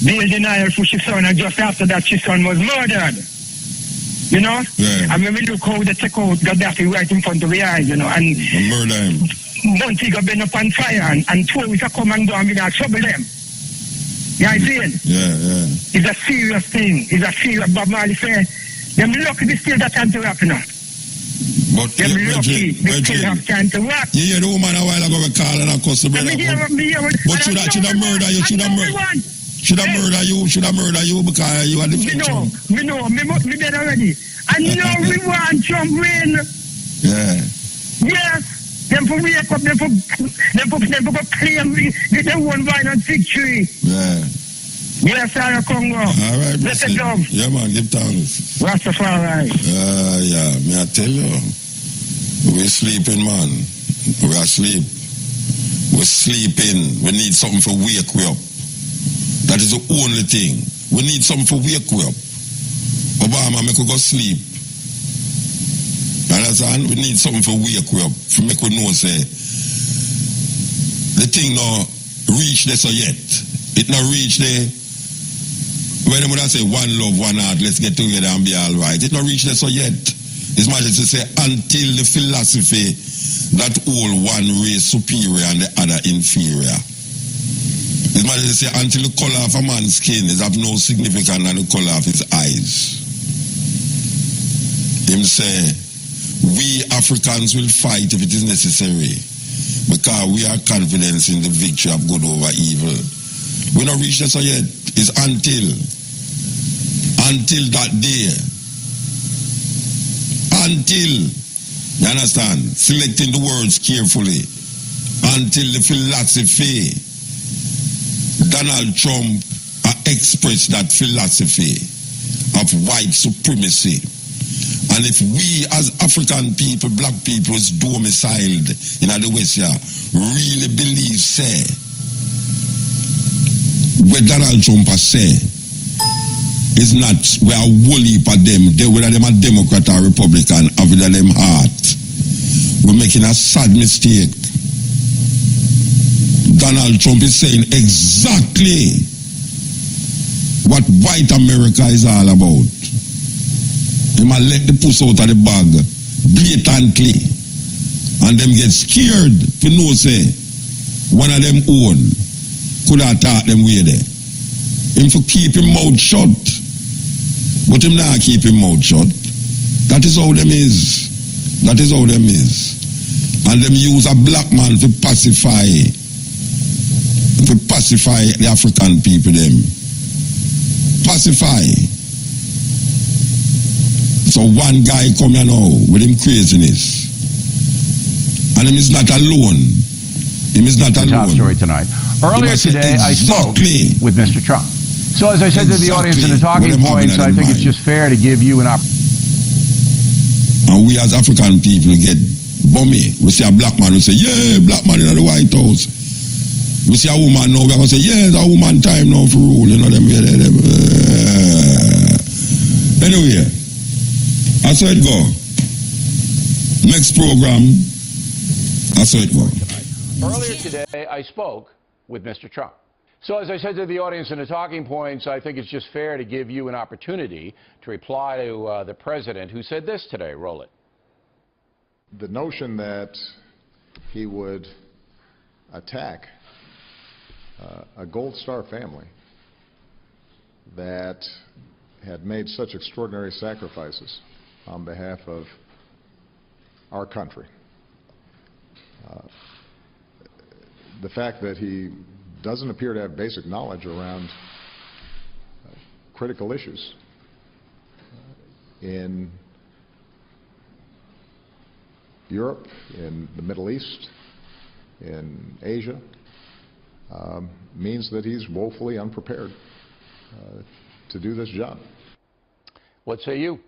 Bill denial for his son, and just after that his son was murdered. You know? Yeah. And when we look how they take out Gaddafi right in front of the eyes, you know, and murder him. Montego Bay up on fire, and tourists come and go and we not trouble them. You know what I'm saying? Yeah. It's a serious thing. It's a serious, Bob Marley said, them lucky they still got time to rap, you know. But them lucky they still have time to rap. You hear the woman a while ago calling and cuss the brother. But should have murder you, should have murder you because you are the victim. Me dead already. And now we want Trump win. Yeah. Yes. Them for wake up, them for claim they won violent victory. Yeah. Yes, sir, Congo. All right, blessed love. Yeah, man, give thanks. Rastafari. Yeah, me I tell you, we're sleeping, man. We're asleep. We're sleeping. We need something for wake we up. That is the only thing. We need something for wake we up. Obama make we go sleep. Understand? We need something for wake we up. For make we know say the thing now reach there so yet. It not reach there. When they would say one love, one heart, let's get together and be all right. It not reach there so yet. His Majesty say until the philosophy that all one race superior and the other inferior. His Majesty say until the color of a man's skin is of no significance than the color of his eyes. Him say, we Africans will fight if it is necessary because we are confident in the victory of good over evil. We not reach there so yet. It's until that day. Until, you understand, selecting the words carefully, until the philosophy, Donald Trump expressed that philosophy of white supremacy. And if we as African people, black people, is domiciled in the West here, really believe, say, what Donald Trump has said is not, we are wholly for them, whether them are Democrat or Republican, or whether them heart. We're making a sad mistake. Donald Trump is saying exactly what white America is all about. They might let the puss out of the bag blatantly, and them get scared to know, say, one of them own could have taught them way there. Him for keep him mouth shut. But him not keep him mouth shut. That is how them is. That is how them is. And them use a black man to pacify the African people them. Pacify. So one guy come here now with him craziness. And him is not alone. Him is not alone. Top story tonight. Earlier today, I spoke with Mr. Trump. So as I said to the audience in the talking points, I think it's just fair to give you an opportunity. And we as African people get bummy. We see a black man, we say, yeah, black man in the White House. We see a woman now, we're going to say, yeah, it's a woman time now for rule. You know them. Anyway, that's how it go. Next program, that's how it go. Earlier today, I spoke with Mr. Trump. So as I said to the audience in the talking points, I think it's just fair to give you an opportunity to reply to the president who said this today. Roll it. The notion that he would attack a Gold Star family that had made such extraordinary sacrifices on behalf of our country. The fact that he doesn't appear to have basic knowledge around critical issues in Europe, in the Middle East, in Asia, means that he's woefully unprepared to do this job. What say you?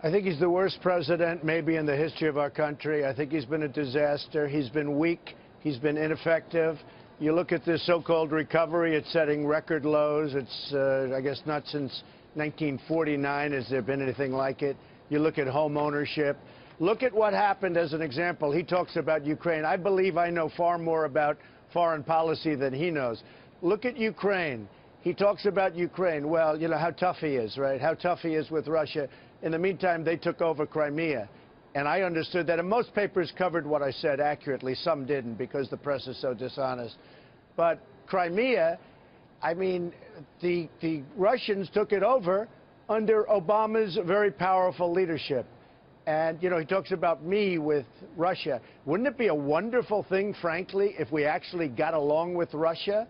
I think he's the worst president maybe in the history of our country. I think he's been a disaster. He's been weak. He's been ineffective. You look at this so-called recovery, it's setting record lows. It's, I guess, not since 1949 has there been anything like it. You look at home ownership. Look at what happened as an example. He talks about Ukraine. I believe I know far more about foreign policy than he knows. Look at Ukraine. He talks about Ukraine. Well, you know how tough he is, right? How tough he is with Russia. In the meantime, they took over Crimea. And I understood that. And most papers covered what I said accurately. Some didn't because the press is so dishonest. But Crimea, I mean, the Russians took it over under Obama's very powerful leadership. And, you know, he talks about me with Russia. Wouldn't it be a wonderful thing, frankly, if we actually got along with Russia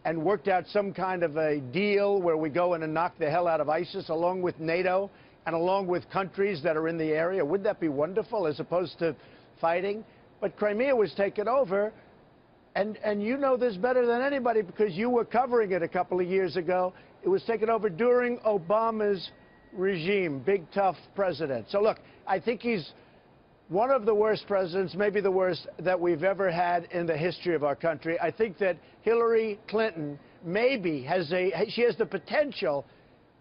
and worked out some kind of a deal where we go in and knock the hell out of ISIS along with NATO and along with countries that are in the area? Wouldn't that be wonderful as opposed to fighting? But Crimea was taken over, and you know this better than anybody because you were covering it a couple of years ago. It was taken over during Obama's regime, big, tough president. So, look, I think he's one of the worst presidents, maybe the worst that we've ever had in the history of our country. I think that Hillary Clinton maybe has the potential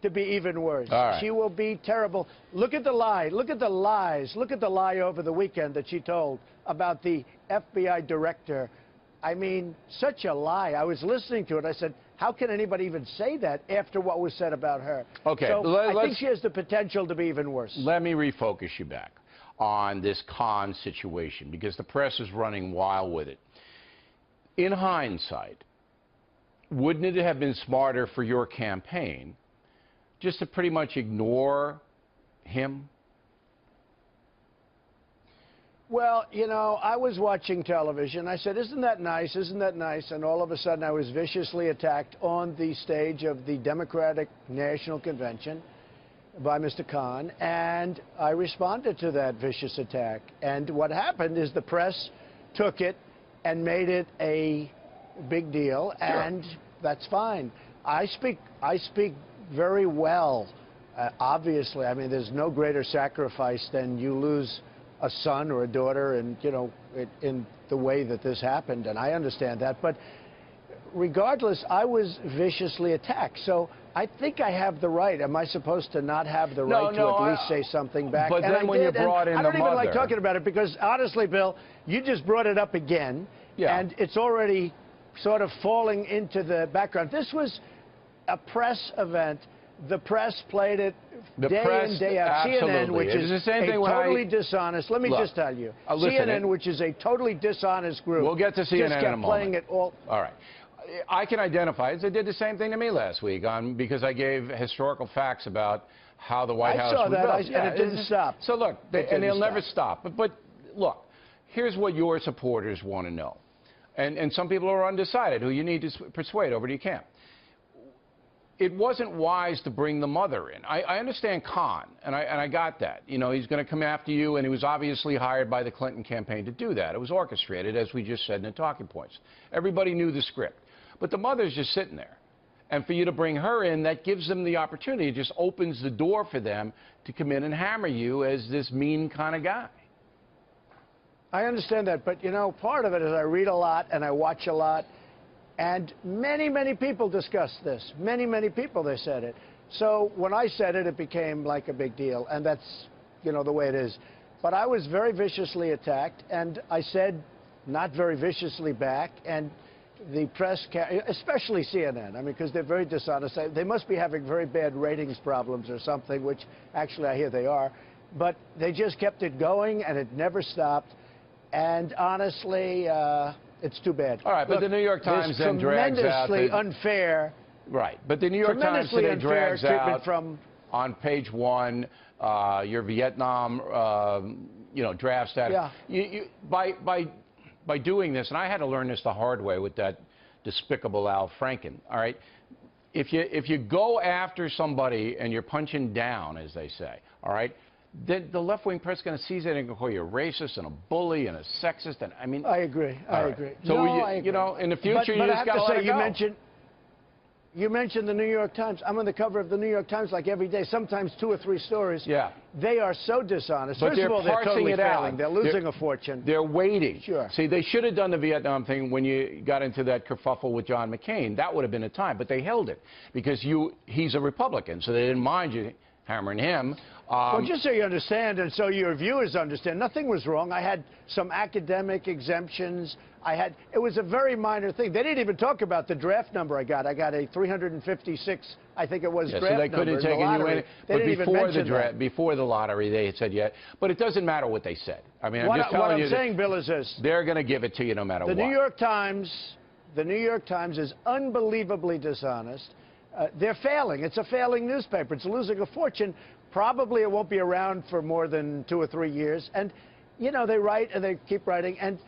to be even worse. Right. She will be terrible. Look at the lie. Look at the lies. Look at the lie over the weekend that she told about the FBI director. I mean, such a lie. I was listening to it. I said, how can anybody even say that after what was said about her? Okay, so I think she has the potential to be even worse. Let me refocus you back on this Khan situation because the press is running wild with it. In hindsight, wouldn't it have been smarter for your campaign just to pretty much ignore him? Well, you know, I was watching television. I said, isn't that nice? Isn't that nice? And all of a sudden I was viciously attacked on the stage of the Democratic National Convention by Mr. Khan, and I responded to that vicious attack. And what happened is the press took it and made it a big deal, and that's fine. I speak very well, obviously. I mean, there's no greater sacrifice than you lose a son or a daughter, and you know, in the way that this happened, and I understand that. But regardless, I was viciously attacked. So I think I have the right. Am I supposed to not have the right to at least say something back? But then when you brought in the mother, I don't even like talking about it because honestly, Bill, you just brought it up again, and it's already sort of falling into the background. This was a press event. The press played it day in, day out. CNN, which is the same thing totally dishonest. Let me just tell you. CNN, which is a totally dishonest group. We'll get to CNN just kept in a moment. playing it all. All right. I can identify it. They did the same thing to me last week because I gave historical facts about how the White House was built. I saw that, and it didn't stop. So look, and they'll never stop. But look, here's what your supporters want to know. And some people are undecided who you need to persuade over to your camp. It wasn't wise to bring the mother in. I understand Khan, and I got that. You know, he's going to come after you, and he was obviously hired by the Clinton campaign to do that. It was orchestrated, as we just said in the talking points. Everybody knew the script. But the mother's just sitting there. And for you to bring her in, that gives them the opportunity. It just opens the door for them to come in and hammer you as this mean kind of guy. I understand that, but, you know, part of it is I read a lot and I watch a lot. And many, many people discussed this. Many, many people, they said it. So when I said it, it became like a big deal. And that's, you know, the way it is. But I was very viciously attacked. And I said not very viciously back. And the press, especially CNN, I mean, because they're very dishonest. They must be having very bad ratings problems or something, which actually I hear they are. But they just kept it going, and it never stopped. And honestly, It's too bad. All right, but the New York Times then drags out tremendously unfair. Right, but the New York Times Tremendously today unfair drags treatment out from on page 1 your Vietnam, draft status. Yeah. By doing this, and I had to learn this the hard way with that despicable Al Franken. All right, if you go after somebody and you're punching down, as they say, all right, then the left-wing press is going to seize it and call you a racist and a bully and a sexist. And I mean, I agree. I right. agree. So I agree. in the future, you just got to let it go. You mentioned the New York Times. I'm on the cover of the New York Times like every day, sometimes 2 or 3 stories. Yeah. They are so dishonest. But First of all, they're totally it out. failing. They're losing a fortune. They're waiting. Sure. See, they should have done the Vietnam thing when you got into that kerfuffle with John McCain. That would have been a time. But they held it because he's a Republican, so they didn't mind you hammering him. Well, just so you understand, and so your viewers understand, nothing was wrong. I had some academic exemptions. It was a very minor thing. They didn't even talk about the draft number I got. I got a 356, I think it was, draft so they couldn't number take you in. They didn't even mention draft, before the lottery, they had said yet. But it doesn't matter what they said. I mean, I'm just telling you. What I'm saying, Bill, is this. They're going to give it to you no matter what. The New York Times is unbelievably dishonest. They're failing. It's a failing newspaper. It's losing a fortune. Probably it won't be around for more than 2 or 3 years. And, they write and they keep writing. And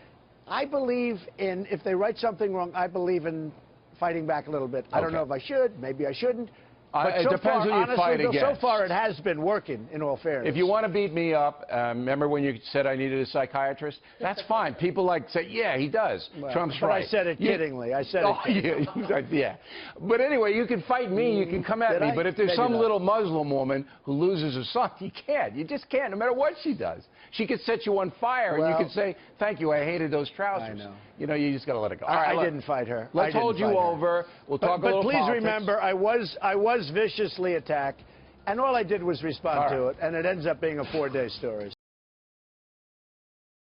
I believe if they write something wrong, I believe in fighting back a little bit. I don't know if I should. Maybe I shouldn't. But it so depends far, who you fight honestly, against. so far it has been working, in all fairness. If you want to beat me up, remember when you said I needed a psychiatrist? That's fine. People say, yeah, he does. Well, Trump's but right. I said it kiddingly. I said it kiddingly. Yeah. But anyway, you can fight me. You can come at me. But if there's some little Muslim woman who loses her son, you can't. You just can't, no matter what she does. She could set you on fire, and you could say, thank you, I hated those trousers. I know. You just got to let it go. All I right, didn't fight her. Let's hold you over. We'll talk a little But please politics. remember, I was viciously attacked, and all I did was respond to it, and it ends up being a 4-day story.